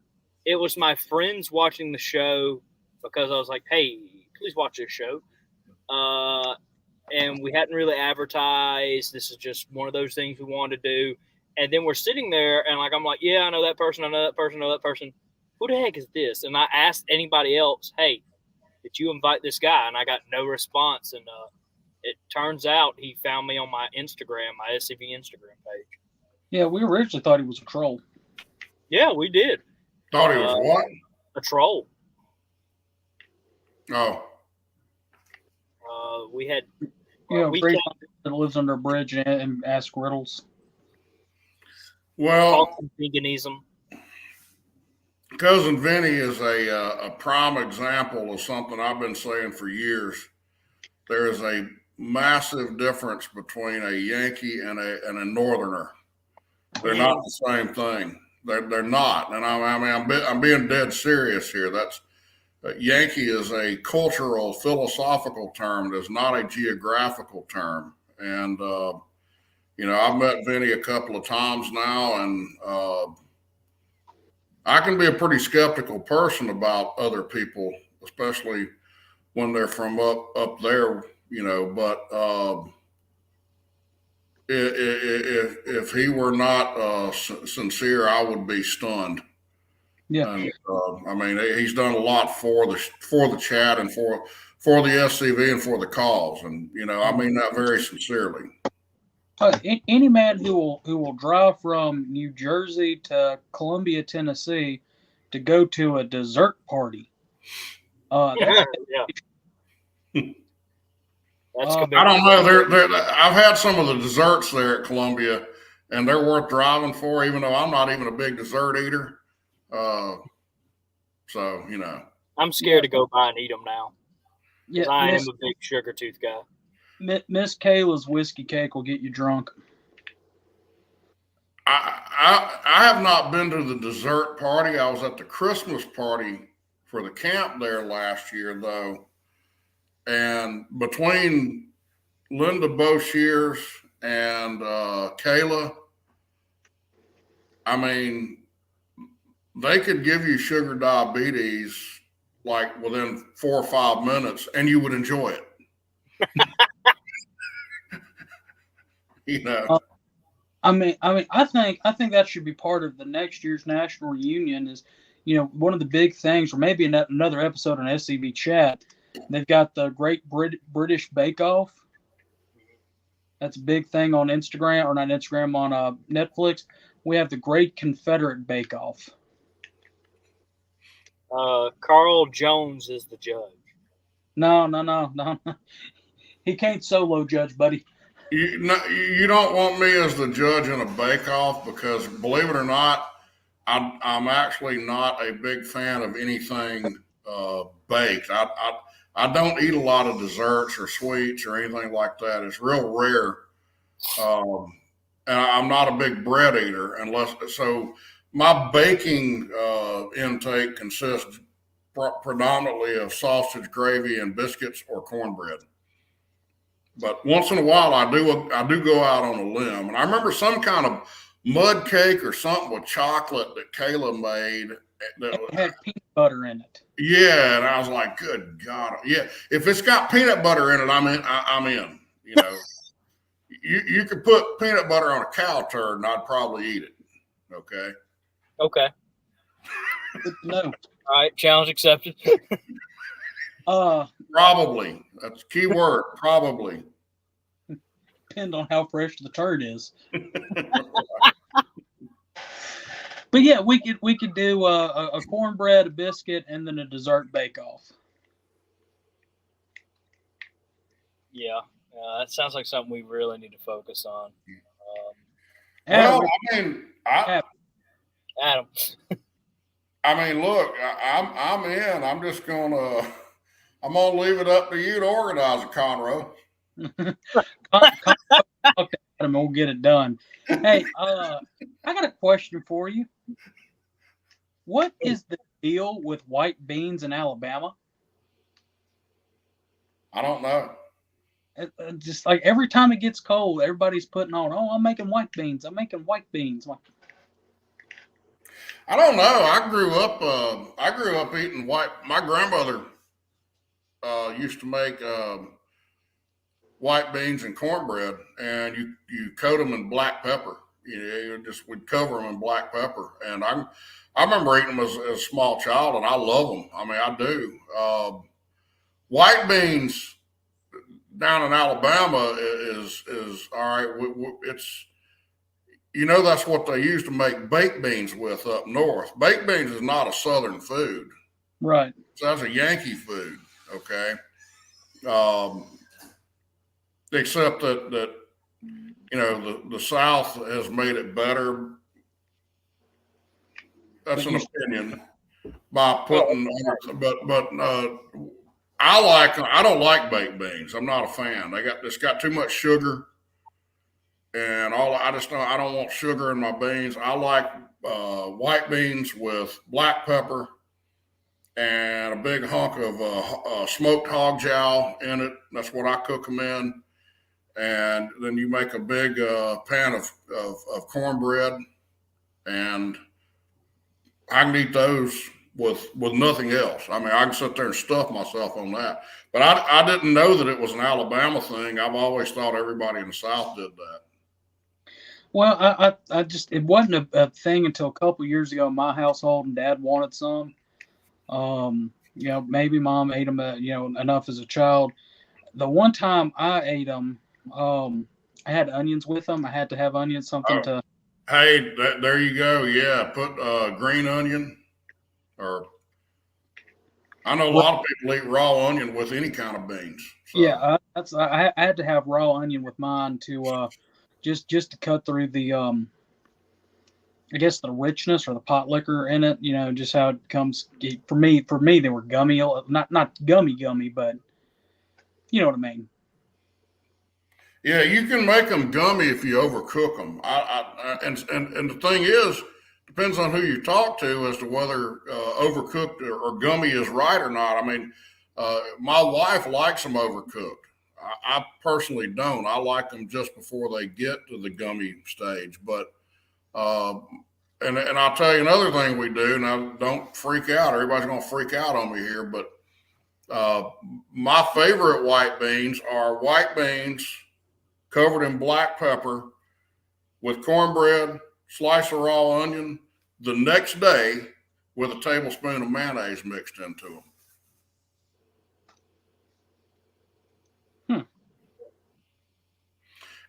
my friends watching the show because I was like, hey, please watch this show. And we hadn't really advertised. This is just one of those things we wanted to do. And then we're sitting there and like I'm like, yeah, I know that person, I know that person, I know that person. Who the heck is this? And I asked anybody else, hey, did you invite this guy? And I got no response. And it turns out he found me on my Instagram, my SCV Instagram page. Yeah, we originally thought he was a troll. Yeah, we did. Thought he was what? A troll. Oh. We had. Great that lives under a bridge and asks riddles. Well, veganism. Cousin Vinny is a prime example of something I've been saying for years. There is a massive difference between a Yankee and a Northerner. They're not the same thing. They're not, and I'm being dead serious here. That's Yankee is a cultural, philosophical term. It is not a geographical term. And I've met Vinny a couple of times now, and I can be a pretty skeptical person about other people, especially when they're from up there, but if he were not sincere, I would be stunned. Yeah. And, he's done a lot for the chat and for the SCV and for the cause. And, I mean that very sincerely. Any man who will drive from New Jersey to Columbia, Tennessee to go to a dessert party. That's I don't know. I've had some of the desserts there at Columbia, and they're worth driving for, even though I'm not even a big dessert eater. I'm scared to go buy and eat them now because Yeah, I am a big sugar tooth guy. Miss Kayla's whiskey cake will get you drunk. I have not been to the dessert party. I was at the Christmas party for the camp there last year, though. And between Linda Boshears and Kayla, I mean, they could give you sugar diabetes like within 4 or 5 minutes, and you would enjoy it. You know. I think that should be part of the next year's national reunion. Is, one of the big things, or maybe another episode on SCV Chat. They've got the Great British Bake Off. That's a big thing on Instagram, or not Instagram, on Netflix. We have the Great Confederate Bake Off. Carl Jones is the judge. No. He can't solo judge, buddy. You don't want me as the judge in a bake-off because, believe it or not, I'm actually not a big fan of anything baked. I don't eat a lot of desserts or sweets or anything like that. It's real rare, and I'm not a big bread eater so. My baking intake consists predominantly of sausage, gravy, and biscuits or cornbread. But once in a while, I do go out on a limb. And I remember some kind of mud cake or something with chocolate that Kayla made. It had peanut butter in it. Yeah, and I was like, good God. Yeah, if it's got peanut butter in it, I'm in. You could put peanut butter on a cow turd and I'd probably eat it. Okay. Okay. No. All right. Challenge accepted. Probably. That's a key word. Probably. Depend on how fresh the turd is. But yeah, we could do a cornbread, a biscuit, and then a dessert bake-off. Yeah, that sounds like something we really need to focus on. Well, Adam. Look, I'm in. I'm just gonna leave it up to you to organize it, Conroe. Okay, Adam, we'll get it done. Hey, I got a question for you. What is the deal with white beans in Alabama? I don't know. Just like every time it gets cold, everybody's putting on, I'm making white beans. I'm making white beans. I don't know. I grew up eating white. My grandmother used to make white beans and cornbread, and you coat them in black pepper. We'd cover them in black pepper, and I remember eating them as a small child, and I love them. I do. White beans down in Alabama is all right. It's that's what they used to make baked beans with up north. Baked beans is not a Southern food, right? So that's a Yankee food, okay. Except that the South has made it better. That's an opinion by putting, but I don't like baked beans. I'm not a fan. It's got too much sugar, and I don't want sugar in my beans. I like white beans with black pepper and a big hunk of smoked hog jowl in it. That's what I cook them in. And then you make a big pan of cornbread, and I can eat those with nothing else. I can sit there and stuff myself on that. But I didn't know that it was an Alabama thing. I've always thought everybody in the South did that. Well, it wasn't a thing until a couple years ago in my household, and Dad wanted some. Maybe Mom ate them, enough as a child. The one time I ate them, I had onions with them. I had to have onions, to. Hey, there you go. Yeah, put green onion, or I know a lot of people eat raw onion with any kind of beans. So. Yeah, I had to have raw onion with mine to just to cut through the I guess the richness or the pot liquor in it, just how it comes. For me, they were gummy, not gummy, but you know what I mean. Yeah, you can make them gummy if you overcook them. And the thing is, depends on who you talk to as to whether overcooked or gummy is right or not. I mean, my wife likes them overcooked. I personally don't. I like them just before they get to the gummy stage. But and I'll tell you another thing we do. Now, don't freak out. Everybody's going to freak out on me here, but my favorite white beans are white beans covered in black pepper with cornbread, slice of raw onion, the next day with a tablespoon of mayonnaise mixed into them.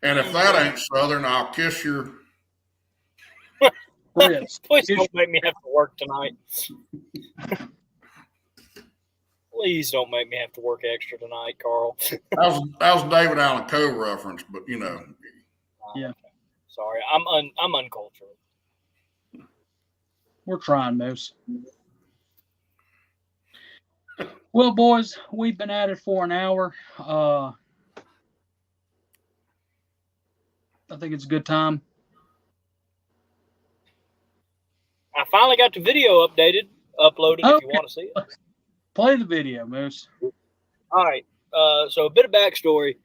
And if that ain't Southern, I'll kiss your... Please don't make me have to work tonight. Please don't make me have to work extra tonight, Carl. That was David Allen Coe reference, but Yeah. Sorry, I'm uncultured. We're trying, Moose. Well, boys, we've been at it for an hour. I think it's a good time. I finally got the video uploaded if you want to see it. Play the video, Moose. All right. So a bit of backstory.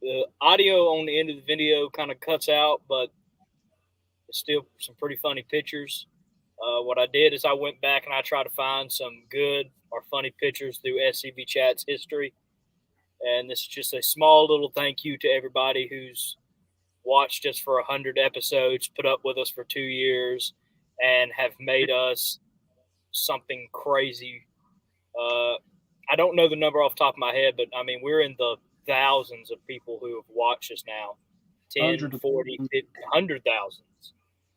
The audio on the end of the video kind of cuts out, but it's still some pretty funny pictures. What I did is I went back and I tried to find some good or funny pictures through SCV Chat's history. And this is just a small little thank you to everybody who's watched us for 100 episodes, put up with us for 2 years, and have made us something crazy. I don't know the number off the top of my head, but I mean, we're in the thousands of people who have watched us now. 10, 40, 50, 100,000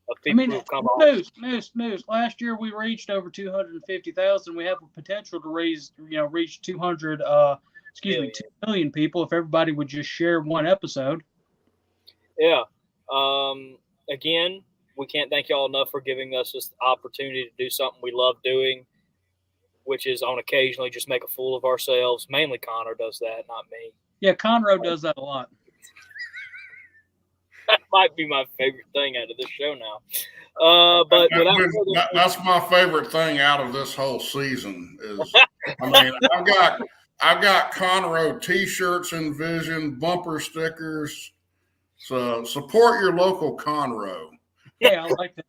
of people who have come on. Moose. Last year we reached over 250,000. We have a potential to reach 2 million people if everybody would just share one episode. Yeah. Again, we can't thank y'all enough for giving us this opportunity to do something we love doing, which is on occasionally just make a fool of ourselves. Mainly Connor does that, not me. Yeah, Conroe does that a lot. That might be my favorite thing out of this show now. But that's my favorite thing out of this whole season is, I mean, I've got Conroe t-shirts in vision, bumper stickers. So support your local Conroe. Yeah, I like that.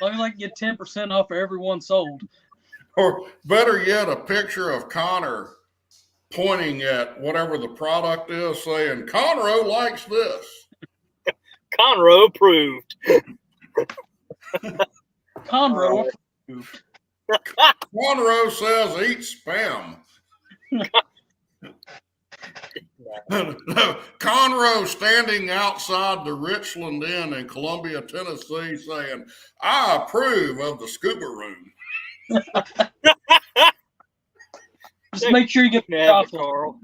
Let me get 10% off for everyone sold. Or better yet, a picture of Connor pointing at whatever the product is, saying, Conroe likes this. Conroe approved. Conroe approved. Conroe says eat spam. Conroe standing outside the Richland Inn in Columbia, Tennessee, saying, I approve of the scuba room. Just make sure you get the chocolate. Carl.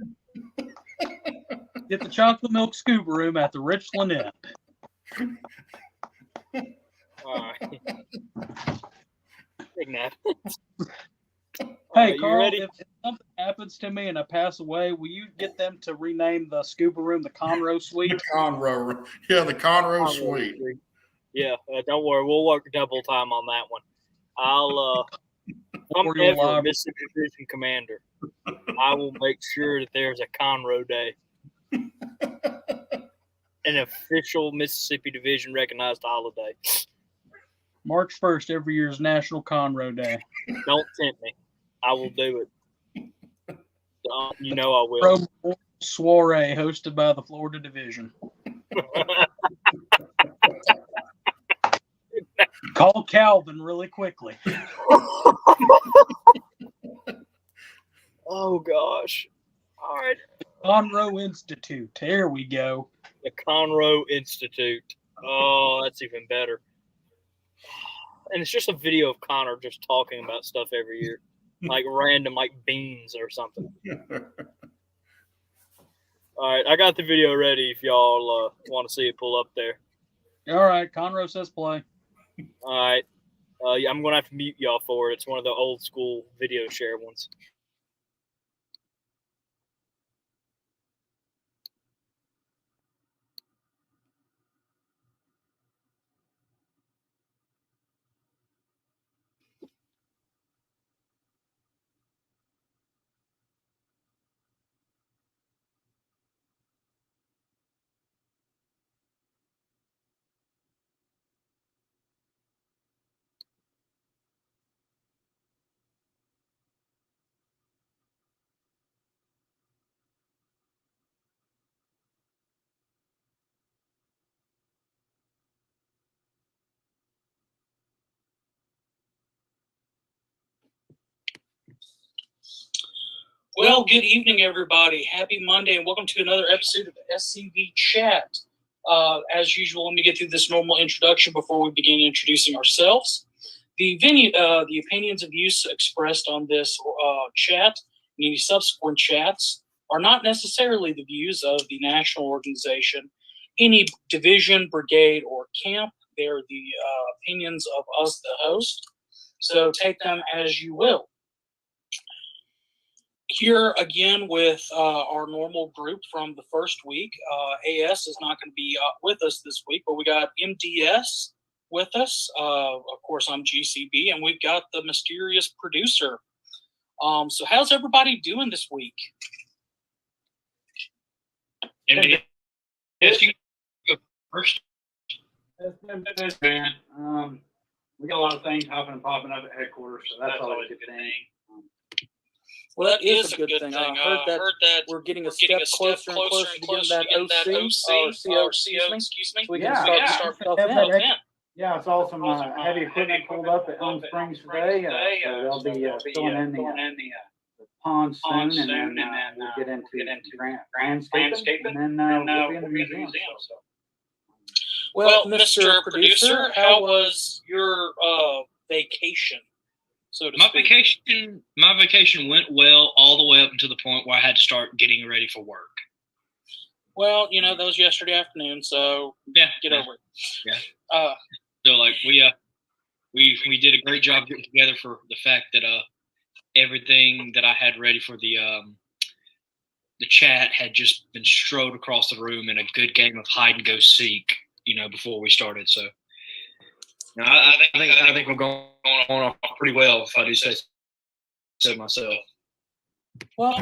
Get the chocolate milk scuba room at the Richland Inn. All right. Big nap. Hey, Carl, if something happens to me and I pass away, will you get them to rename the scuba room the Conroe Suite? The Conroe Suite. Yeah, don't worry. We'll work double time on that one. I'll, I'm ever Mississippi Division Commander. I will make sure that there's a Conroe Day. An official Mississippi Division recognized holiday. March 1st every year is National Conroe Day. Don't tempt me. I will do it. You know I will. Pro soiree hosted by the Florida Division. Call Calvin really quickly. Oh, gosh. All right. Conroe Institute. There we go. The Conroe Institute. Oh, that's even better. And it's just a video of Connor just talking about stuff every year. Like random, like beans or something. All right, I got the video ready if y'all want to see it pull up there. All right, Conroe says play. All All right. I'm going to have to mute y'all for it. It's one of the old school video share ones. Well, good evening, everybody. Happy Monday, and welcome to another episode of SCV Chat. As usual, let me get through this normal introduction before we begin introducing ourselves. The opinions and views expressed on this chat and any subsequent chats are not necessarily the views of the national organization, any division, brigade, or camp. They're the opinions of us, the host. So take them as you will. Here again with our normal group from the first week. AS is not going to be with us this week, but we got MDS with us. Of course, I'm GCB, and we've got the mysterious producer. So how's everybody doing this week? MDS, you go first. It's been good, man. We got a lot of things hopping and popping up at headquarters, so that's always a good thing. Well, that is a good thing. I heard that we're getting a step closer and closer to getting that OC, or CO, excuse me. So we can start stuff in. Yeah, I saw some heavy equipment pulled up at Elm Springs today. So they'll be filling in the pond soon, and then we'll get into landscaping, and then we'll be in the museum. So. Well, Mr. Producer, how was your vacation? So my vacation went well all the way up until the point where I had to start getting ready for work. Well, you know, that was yesterday afternoon, so yeah, get over it. Yeah. So like we did a great job getting together for the fact that everything that I had ready for the chat had just been strode across the room in a good game of hide and go seek, before we started. So no, I think we're going on pretty well, if I do say so myself. Well,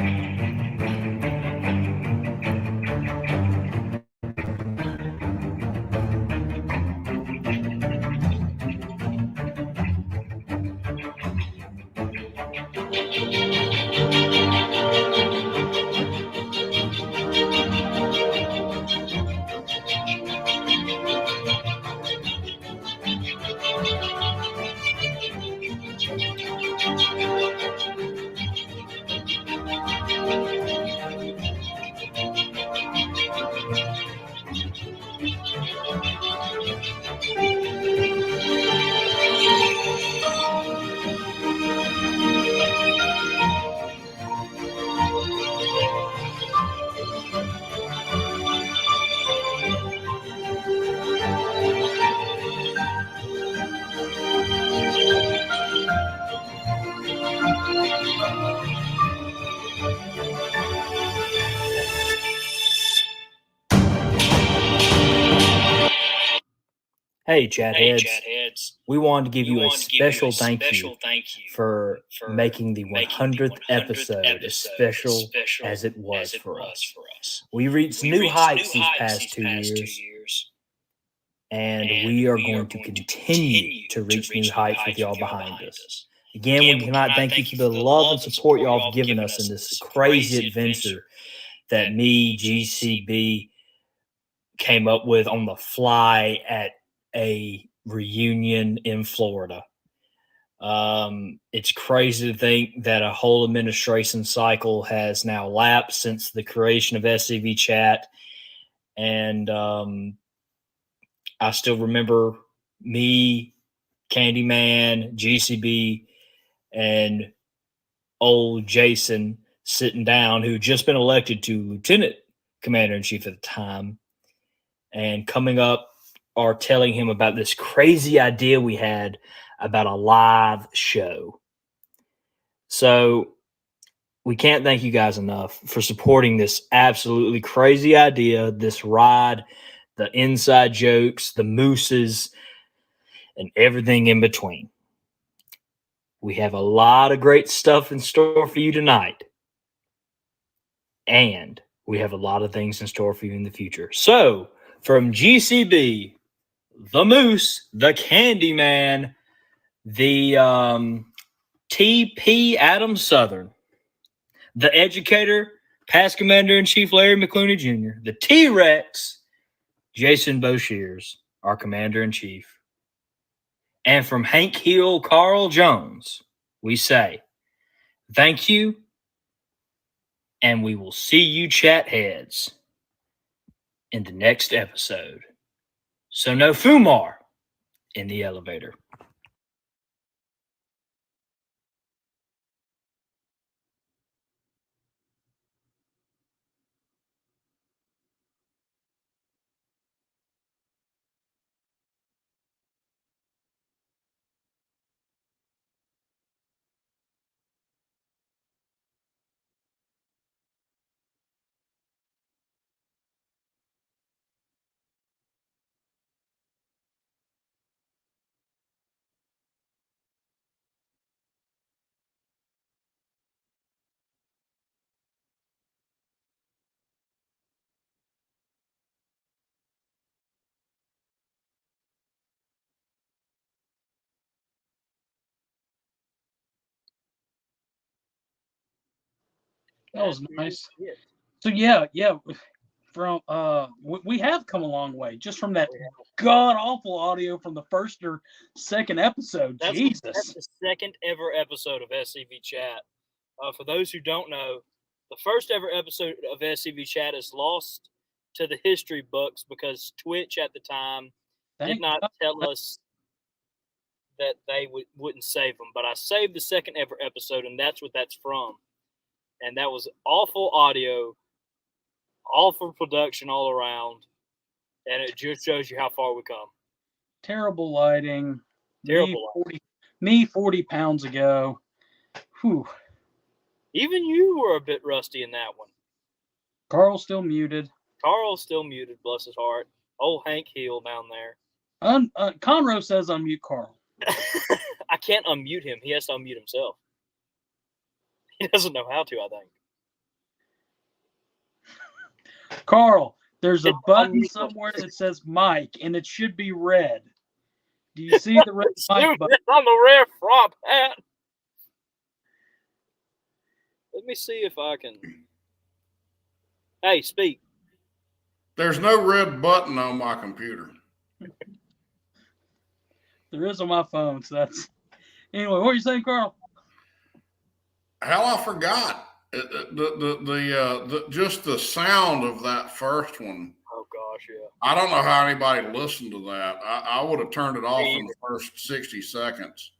Hey, chat heads. We wanted to give you a special thank you for making the 100th episode as special as it was for us. We reached new heights these past 2 years, and we are going to continue to reach new heights with y'all behind us. Again, we cannot thank you for the love and support y'all have given us in this crazy adventure that me, GCB, came up with on the fly at a reunion in Florida. It's crazy to think that a whole administration cycle has now lapsed since the creation of SCV Chat. And I still remember me, Candyman, GCB, and old Jason sitting down, who had just been elected to Lieutenant Commander-in-Chief at the time, and coming up are telling him about this crazy idea we had about a live show. So we can't thank you guys enough for supporting this absolutely crazy idea, this ride, the inside jokes, the mooses, and everything in between. We have a lot of great stuff in store for you tonight. And we have a lot of things in store for you in the future. So, from GCB, the Moose, the Candyman, the TP Adam Southern, the Educator, Past Commander-in-Chief Larry McClooney Jr., the T-Rex, Jason Boshears, our Commander-in-Chief. And from Hank Hill, Carl Jones, we say thank you, and we will see you chat heads in the next episode. So no Fumar in the elevator. That was nice. So yeah. From we have come a long way just from that god awful audio from the first or second episode. Jesus, that's the second ever episode of SCV Chat. For those who don't know, the first ever episode of SCV Chat is lost to the history books because Twitch at the time did not tell us that they wouldn't save them. But I saved the second ever episode, and that's what that's from. And that was awful audio, awful production all around, and it just shows you how far we come. Terrible lighting. Terrible. Me 40 pounds ago. Whew. Even you were a bit rusty in that one. Carl's still muted. Bless his heart. Old Hank Hill down there. Conroe says unmute Carl. I can't unmute him. He has to unmute himself. He doesn't know how to, I think. Carl, there's a button somewhere that says mic, and it should be red. Do you see the red mic button? On the rare prop hat. Let me see if I can. Hey, speak. There's no red button on my computer. There is on my phone, so that's... Anyway, what are you saying, Carl? Hell, I forgot. Just the sound of that first one. Oh gosh, yeah. I don't know how anybody listened to that. I would have turned it off in the first 60 seconds.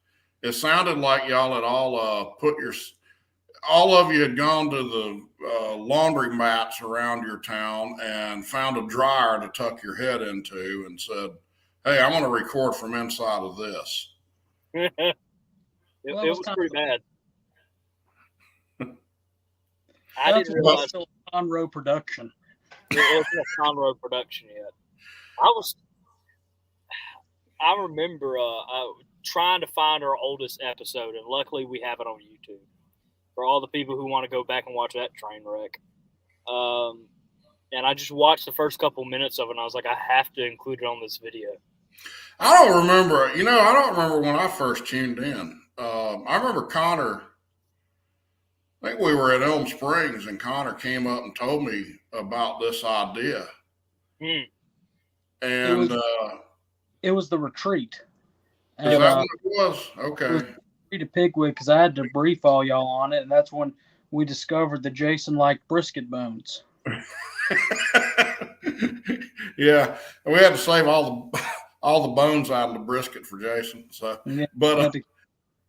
It sounded like y'all had all all of you had gone to the laundry mats around your town and found a dryer to tuck your head into and said, "Hey, I'm going to record from inside of this." It was pretty bad. I didn't realize it was a Conroe production. It wasn't a Conroe production yet. I remember trying to find our oldest episode, and luckily we have it on YouTube for all the people who want to go back and watch that train wreck. And I just watched the first couple minutes of it, and I was like, I have to include it on this video. I don't remember. I don't remember when I first tuned in. I remember Connor. I think we were at Elm Springs, and Connor came up and told me about this idea. And it was the retreat. Is that what it was? Okay. It was retreat to Pigwig, because I had to brief all y'all on it, and that's when we discovered that Jason liked brisket bones. Yeah, we had to save all the bones out of the brisket for Jason. So, yeah, but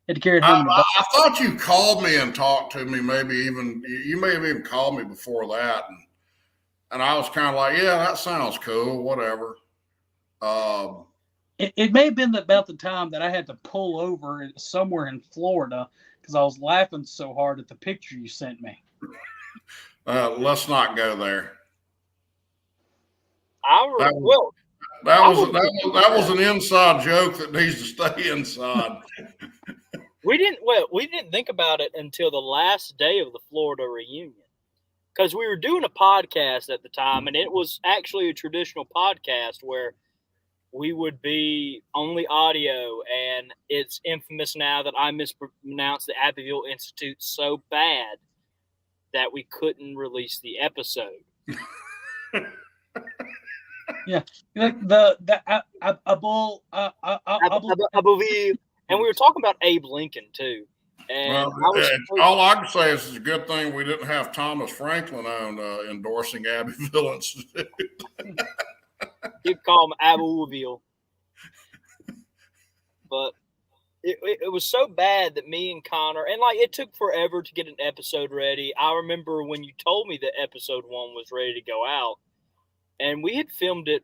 had to carry it home. I thought you called me and talked to me. Maybe even you may have even called me before that, and I was kind of like, yeah, that sounds cool, whatever. It may have been about the time that I had to pull over somewhere in Florida because I was laughing so hard at the picture you sent me. Let's not go there. That was an inside joke that needs to stay inside. We didn't think about it until the last day of the Florida reunion, because we were doing a podcast at the time, and it was actually a traditional podcast where we would be only audio, and it's infamous now that I mispronounced the Abbeville Institute so bad that we couldn't release the episode. Yeah, and we were talking about Abe Lincoln too. And all I can say is it's a good thing we didn't have Thomas Franklin on endorsing Abbeville Institute. You'd call him Abbeville. But it was so bad that me and Connor, and like it took forever to get an episode ready. I remember when you told me that episode 1 was ready to go out, and we had filmed it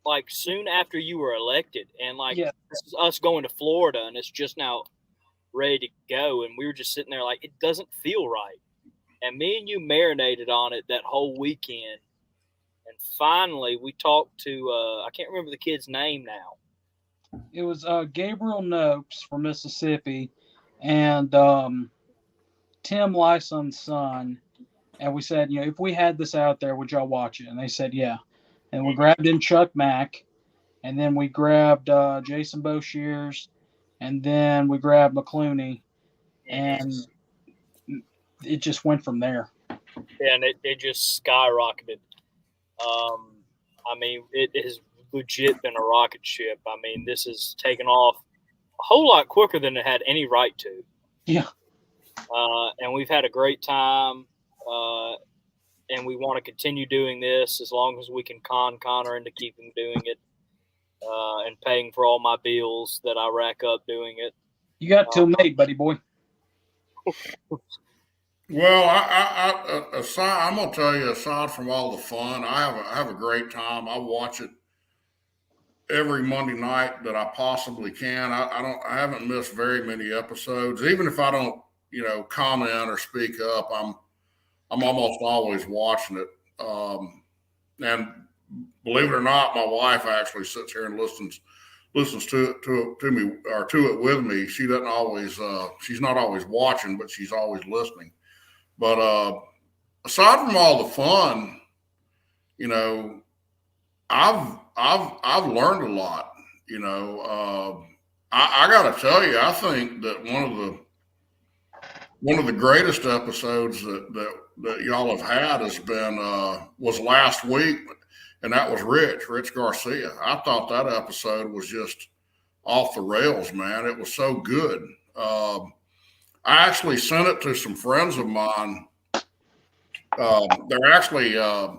like soon after you were elected, and like this is us going to Florida, and it's just now ready to go, and we were just sitting there like it doesn't feel right. And me and you marinated on it that whole weekend, and finally we talked to I can't remember the kid's name now. It was Gabriel Nopes from Mississippi and Tim Lyson's son. And we said, if we had this out there, would y'all watch it? And they said, yeah. And we grabbed in Chuck Mack. And then we grabbed Jason Boshears. And then we grabbed McClooney. And it just went from there. Yeah, and it just skyrocketed. I mean, it has legit been a rocket ship. I mean, this has taken off a whole lot quicker than it had any right to. Yeah. And we've had a great time. And we want to continue doing this as long as we can con Connor into keeping doing it and paying for all my bills that I rack up doing it. You got till May, buddy boy. Well, I'm gonna tell you, aside from all the fun, I have a great time. I watch it every Monday night that I possibly can. I haven't missed very many episodes. Even if I don't, comment or speak up, I'm almost always watching it. And believe it or not, my wife actually sits here and listens to me or to it with me. She doesn't always, she's not always watching, but she's always listening. But aside from all the fun, I've learned a lot. I got to tell you, I think that one of the greatest episodes that y'all have had has been was last week, and that was Rich Garcia. I thought that episode was just off the rails, man. It was so good. I actually sent it to some friends of mine. They're actually a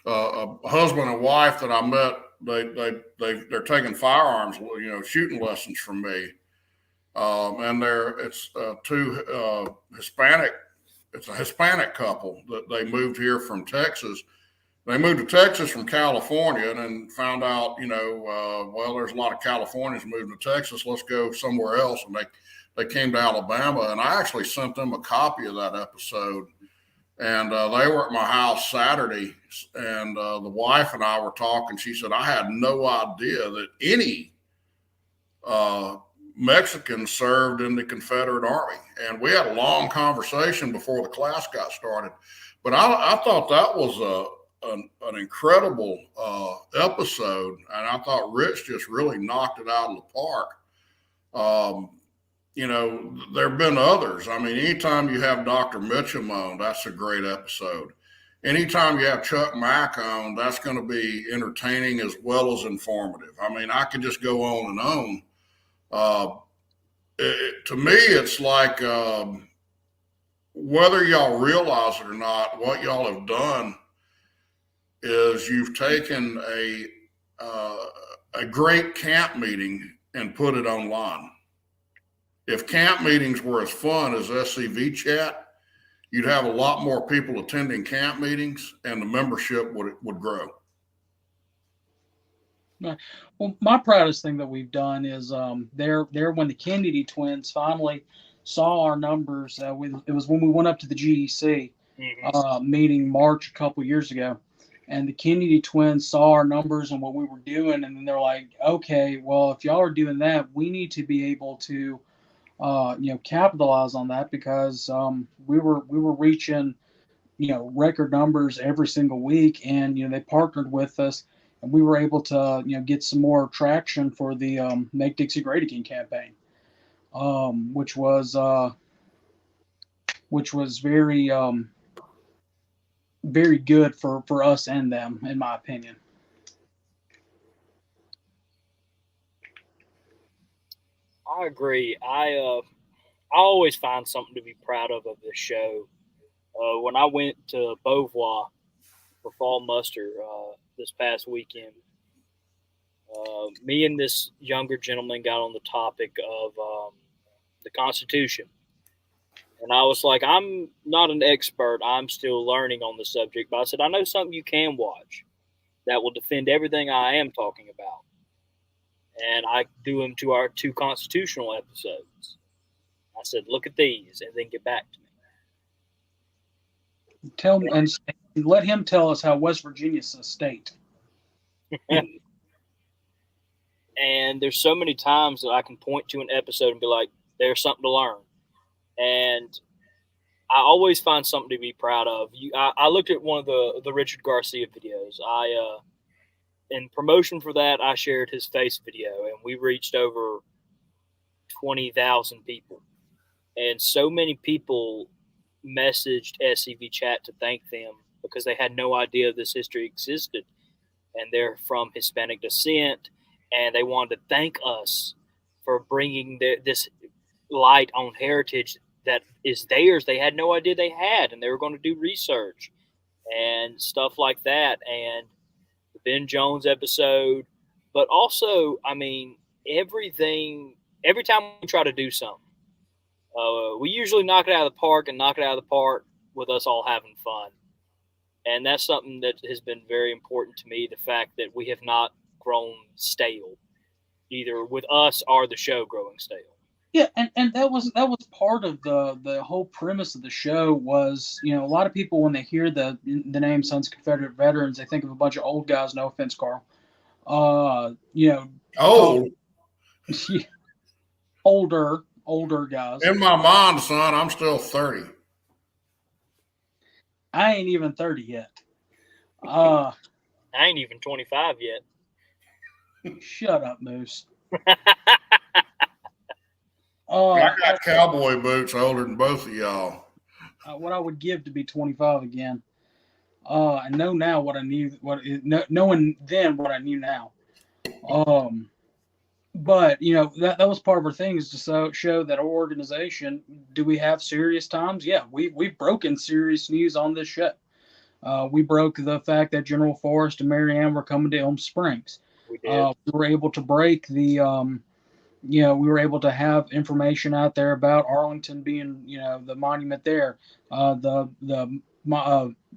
husband and wife that I met. They're taking firearms, shooting lessons from me. And it's two Hispanic. It's a Hispanic couple that they moved here from Texas. They moved to Texas from California and then found out, well, there's a lot of Californians moving to Texas. Let's go somewhere else. And they came to Alabama, and I actually sent them a copy of that episode. And they were at my house Saturday, and the wife and I were talking. She said, I had no idea that any Mexicans served in the Confederate Army. And we had a long conversation before the class got started. But I thought that was an incredible episode, and I thought Rich just really knocked it out of the park. There have been others. I mean, anytime you have Dr. Mitchum on, that's a great episode. Anytime you have Chuck Mack on, that's going to be entertaining as well as informative. I mean, I could just go on and on. To me, it's like whether y'all realize it or not, what y'all have done is you've taken a great camp meeting and put it online. If camp meetings were as fun as SCV chat, you'd have a lot more people attending camp meetings, and the membership would grow. Well, my proudest thing that we've done is there when the Kennedy twins finally saw our numbers. It was when we went up to the GDC meeting March a couple years ago, and the Kennedy twins saw our numbers and what we were doing, and then they're like, okay, well, if y'all are doing that, we need to be able to capitalize on that, because we were reaching record numbers every single week, and they partnered with us, and we were able to get some more traction for the Make Dixie Great Again campaign, which was very very good for us and them, in my opinion. I agree. I always find something to be proud of this show. When I went to Beauvoir for fall muster this past weekend, me and this younger gentleman got on the topic of the Constitution. And I was like, I'm not an expert. I'm still learning on the subject. But I said, I know something you can watch that will defend everything I am talking about. And I threw him to our 2 constitutional episodes. I said, look at these, and then get back to me. Tell me, and let him tell us how West Virginia's a state. And there's so many times that I can point to an episode and be like, there's something to learn. And I always find something to be proud of. I looked at one of the Richard Garcia videos. In promotion for that, I shared his face video, and we reached over 20,000 people. And so many people messaged SCV chat to thank them because they had no idea this history existed. And they're from Hispanic descent, and they wanted to thank us for bringing this light on heritage that is theirs. They had no idea they had, and they were going to do research and stuff like that. And the Ben Jones episode, but also, I mean, every time we try to do something, we usually knock it out of the park with us all having fun. And that's something that has been very important to me, the fact that we have not grown stale, either with us or the show growing stale. Yeah, and that was part of the whole premise of the show was, a lot of people, when they hear the name Sons of Confederate Veterans, they think of a bunch of old guys. No offense, Carl. Older guys. In my mind, son, I'm still 30. I ain't even 30 yet. I ain't even 25 yet. Shut up, Moose. I got cowboy boots older than both of y'all. What I would give to be 25 again. I know now what I knew. Knowing then what I knew now. But that was part of our thing, is to show that our organization. Do we have serious times? Yeah, we've broken serious news on this show. We broke the fact that General Forrest and Marianne were coming to Elm Springs. We did. We were able to break the. We were able to have information out there about Arlington being, the monument there, the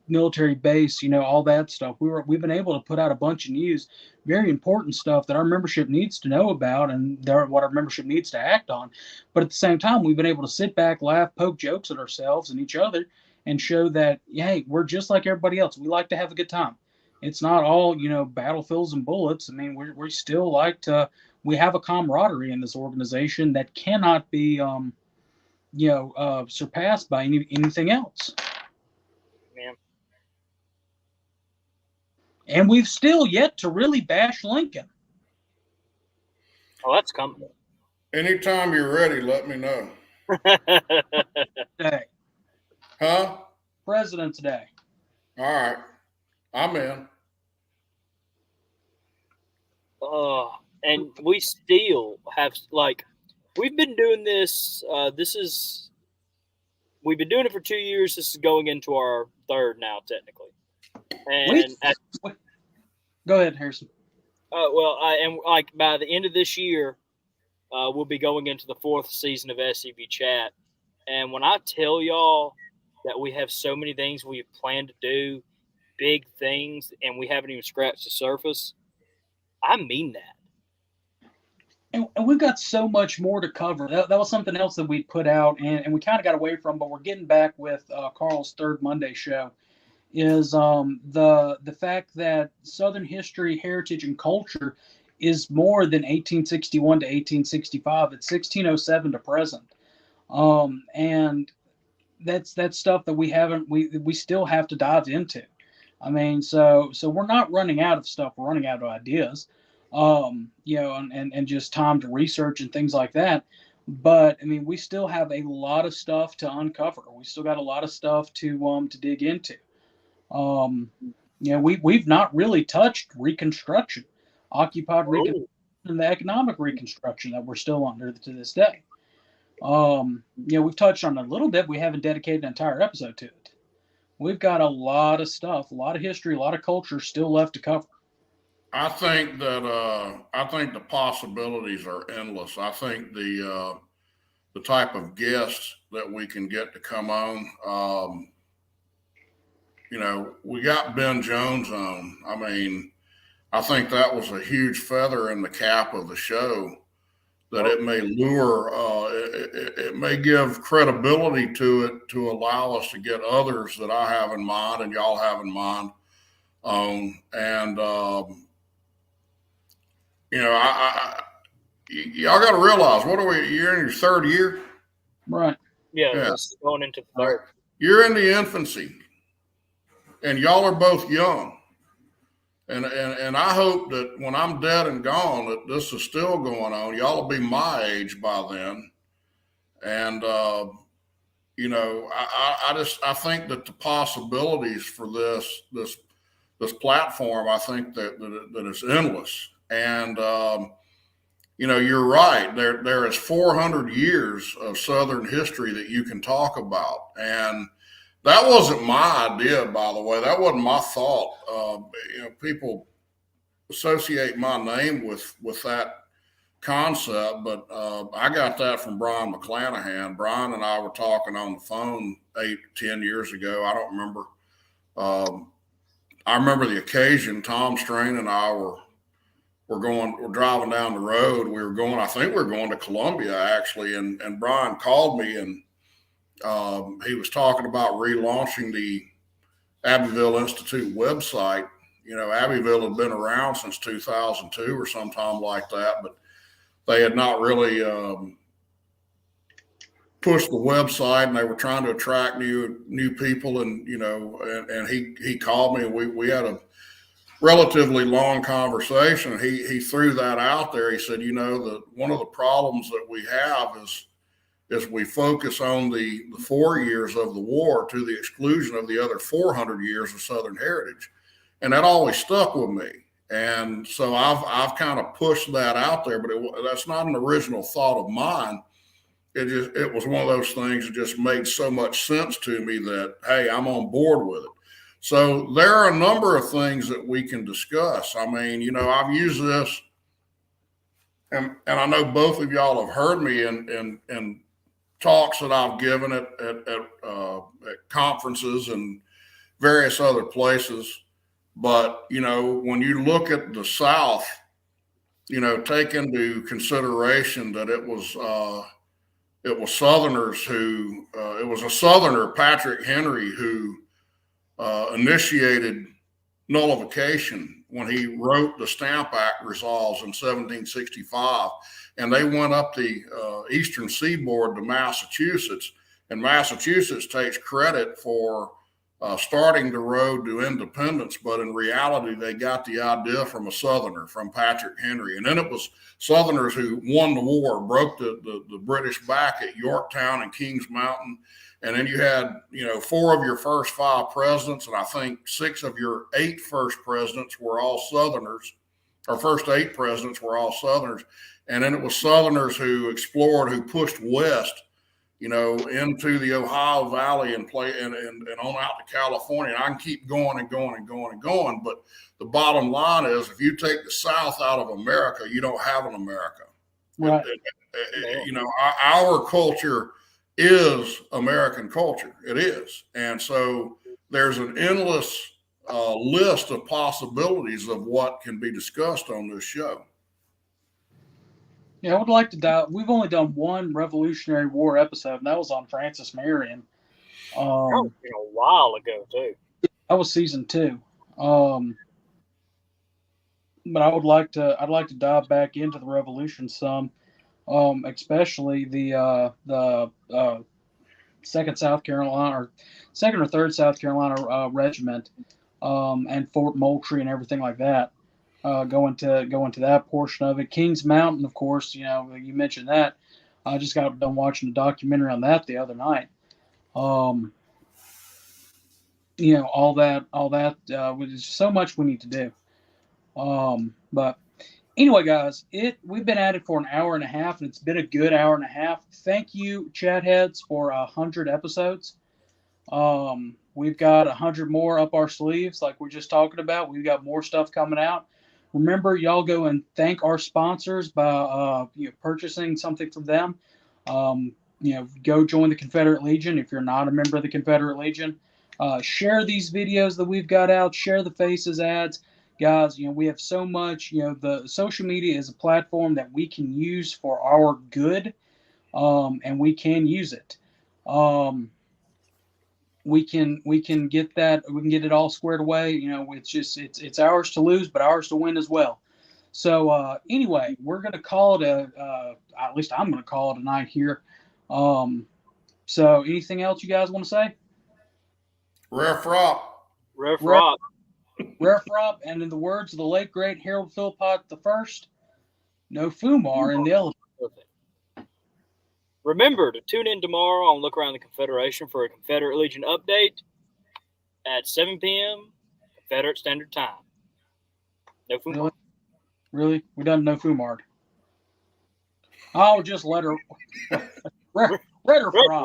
military base, all that stuff. We've been able to put out a bunch of news, very important stuff that our membership needs to know about, and what our membership needs to act on. But at the same time, we've been able to sit back, laugh, poke jokes at ourselves and each other, and show that, hey, we're just like everybody else. We like to have a good time. It's not all, battlefields and bullets. I mean, we still like to. We have a camaraderie in this organization that cannot be, surpassed by anything else. Man. And we've still yet to really bash Lincoln. Oh, that's coming. Anytime you're ready, let me know. Day. Huh? President's Day. All right. I'm in. And we still have, we've been doing this. We've been doing it for 2 years. This is going into our 3rd now, technically. And go ahead, Harrison. By the end of this year, we'll be going into the 4th season of SCV Chat. And when I tell y'all that we have so many things we have planned to do, big things, and we haven't even scratched the surface, I mean that. And we've got so much more to cover. That was something else that we put out, and we kind of got away from, but we're getting back with Carl's Third Monday show. Is the fact that Southern history, heritage, and culture is more than 1861 to 1865. It's 1607 to present, and that's stuff that we still have to dive into. I mean, so we're not running out of stuff. We're running out of ideas, and just time to research and things like that. But I mean, we still have a lot of stuff to uncover. We still got a lot of stuff to dig into. We've not really touched Reconstruction, occupied Reconstruction, and the economic Reconstruction that we're still under to this day. We've touched on it a little bit. We haven't dedicated an entire episode to it. We've got a lot of stuff, a lot of history, a lot of culture still left to cover. I think the possibilities are endless. I think the type of guests that we can get to come on. We got Ben Jones on. I mean, I think that was a huge feather in the cap of the show, that it may lure, it may give credibility to it to allow us to get others that I have in mind and y'all have in mind. Y'all got to realize, you're in your third year? Right. Yeah. It's going into the third. You're in the infancy. And y'all are both young. And I hope that when I'm dead and gone, that this is still going on. Y'all will be my age by then. And, I think that the possibilities for this platform, I think that it's endless. And, you're right. There is 400 years of Southern history that you can talk about. And that wasn't my idea, by the way. That wasn't my thought. People associate my name with that concept, but I got that from Brian McClanahan. Brian and I were talking on the phone 8-10 years ago. I don't remember. I remember the occasion. Tom Strain and I were driving down the road. I think we were going to Columbia, actually, and Brian called me, and he was talking about relaunching the Abbeville Institute website. Abbeville had been around since 2002 or sometime like that, but they had not really pushed the website, and they were trying to attract new people. And and he called me, and we had a relatively long conversation. He threw that out there. He said, one of the problems that we have is we focus on the 4 years of the war to the exclusion of the other 400 years of Southern heritage. And that always stuck with me. And so I've kind of pushed that out there, but that's not an original thought of mine. It was one of those things that just made so much sense to me that, hey, I'm on board with it. So there are a number of things that we can discuss. I mean, I've used this, and I know both of y'all have heard me in talks that I've given at conferences and various other places. But, when you look at the South, take into consideration that it was Southerners who, it was a Southerner, Patrick Henry, who initiated nullification when he wrote the Stamp Act resolves in 1765. And they went up the eastern seaboard to Massachusetts, and Massachusetts takes credit for starting the road to independence. But in reality, they got the idea from a Southerner, from Patrick Henry. And then it was Southerners who won the war, broke the British back at Yorktown and Kings Mountain. And then you had, 4 of your first 5 presidents, and I think 6 of your 8 first presidents were all Southerners. Our first 8 presidents were all Southerners. And then it was Southerners who explored, who pushed west, into the Ohio Valley and on out to California. And I can keep going and going and going and going. But the bottom line is, if you take the South out of America, you don't have an America. Right. Our culture is American culture. It is. And so there's an endless list of possibilities of what can be discussed on this show. Yeah, I would like to dive. We've only done one Revolutionary War episode, and that was on Francis Marion. That was a while ago too. That was season 2. But I'd like to dive back into the Revolution some, especially the second South Carolina or second or third South Carolina regiment, and Fort Moultrie and everything like that. Go into that portion of it. Kings Mountain, of course, you mentioned that. I just got done watching a documentary on that the other night. All that. There's so much we need to do. But anyway, guys, we've been at it for an hour and a half, and it's been a good hour and a half. Thank you, chat heads, for 100 episodes. We've got 100 more up our sleeves, like we're just talking about. We've got more stuff coming out. Remember, y'all go and thank our sponsors by purchasing something from them. Go join the Confederate Legion if you're not a member of the Confederate Legion. Share these videos that we've got out. Share the Faces ads. Guys, we have so much. The social media is a platform that we can use for our good, and we can use it. We can get that. We can get it all squared away. It's ours to lose, but ours to win as well. So anyway, we're gonna call it at least I'm gonna call it a night here. So anything else you guys want to say? Ref Rob. Ref Rob. Ref Rob, and in the words of the late great Harold Philpott I, no Fumar in the elephant. Remember to tune in tomorrow on Look Around the Confederation for a Confederate Legion update at 7 p.m. Confederate Standard Time. No Fumar. Really? We done no Fumar. I'll just let her. Let her fry.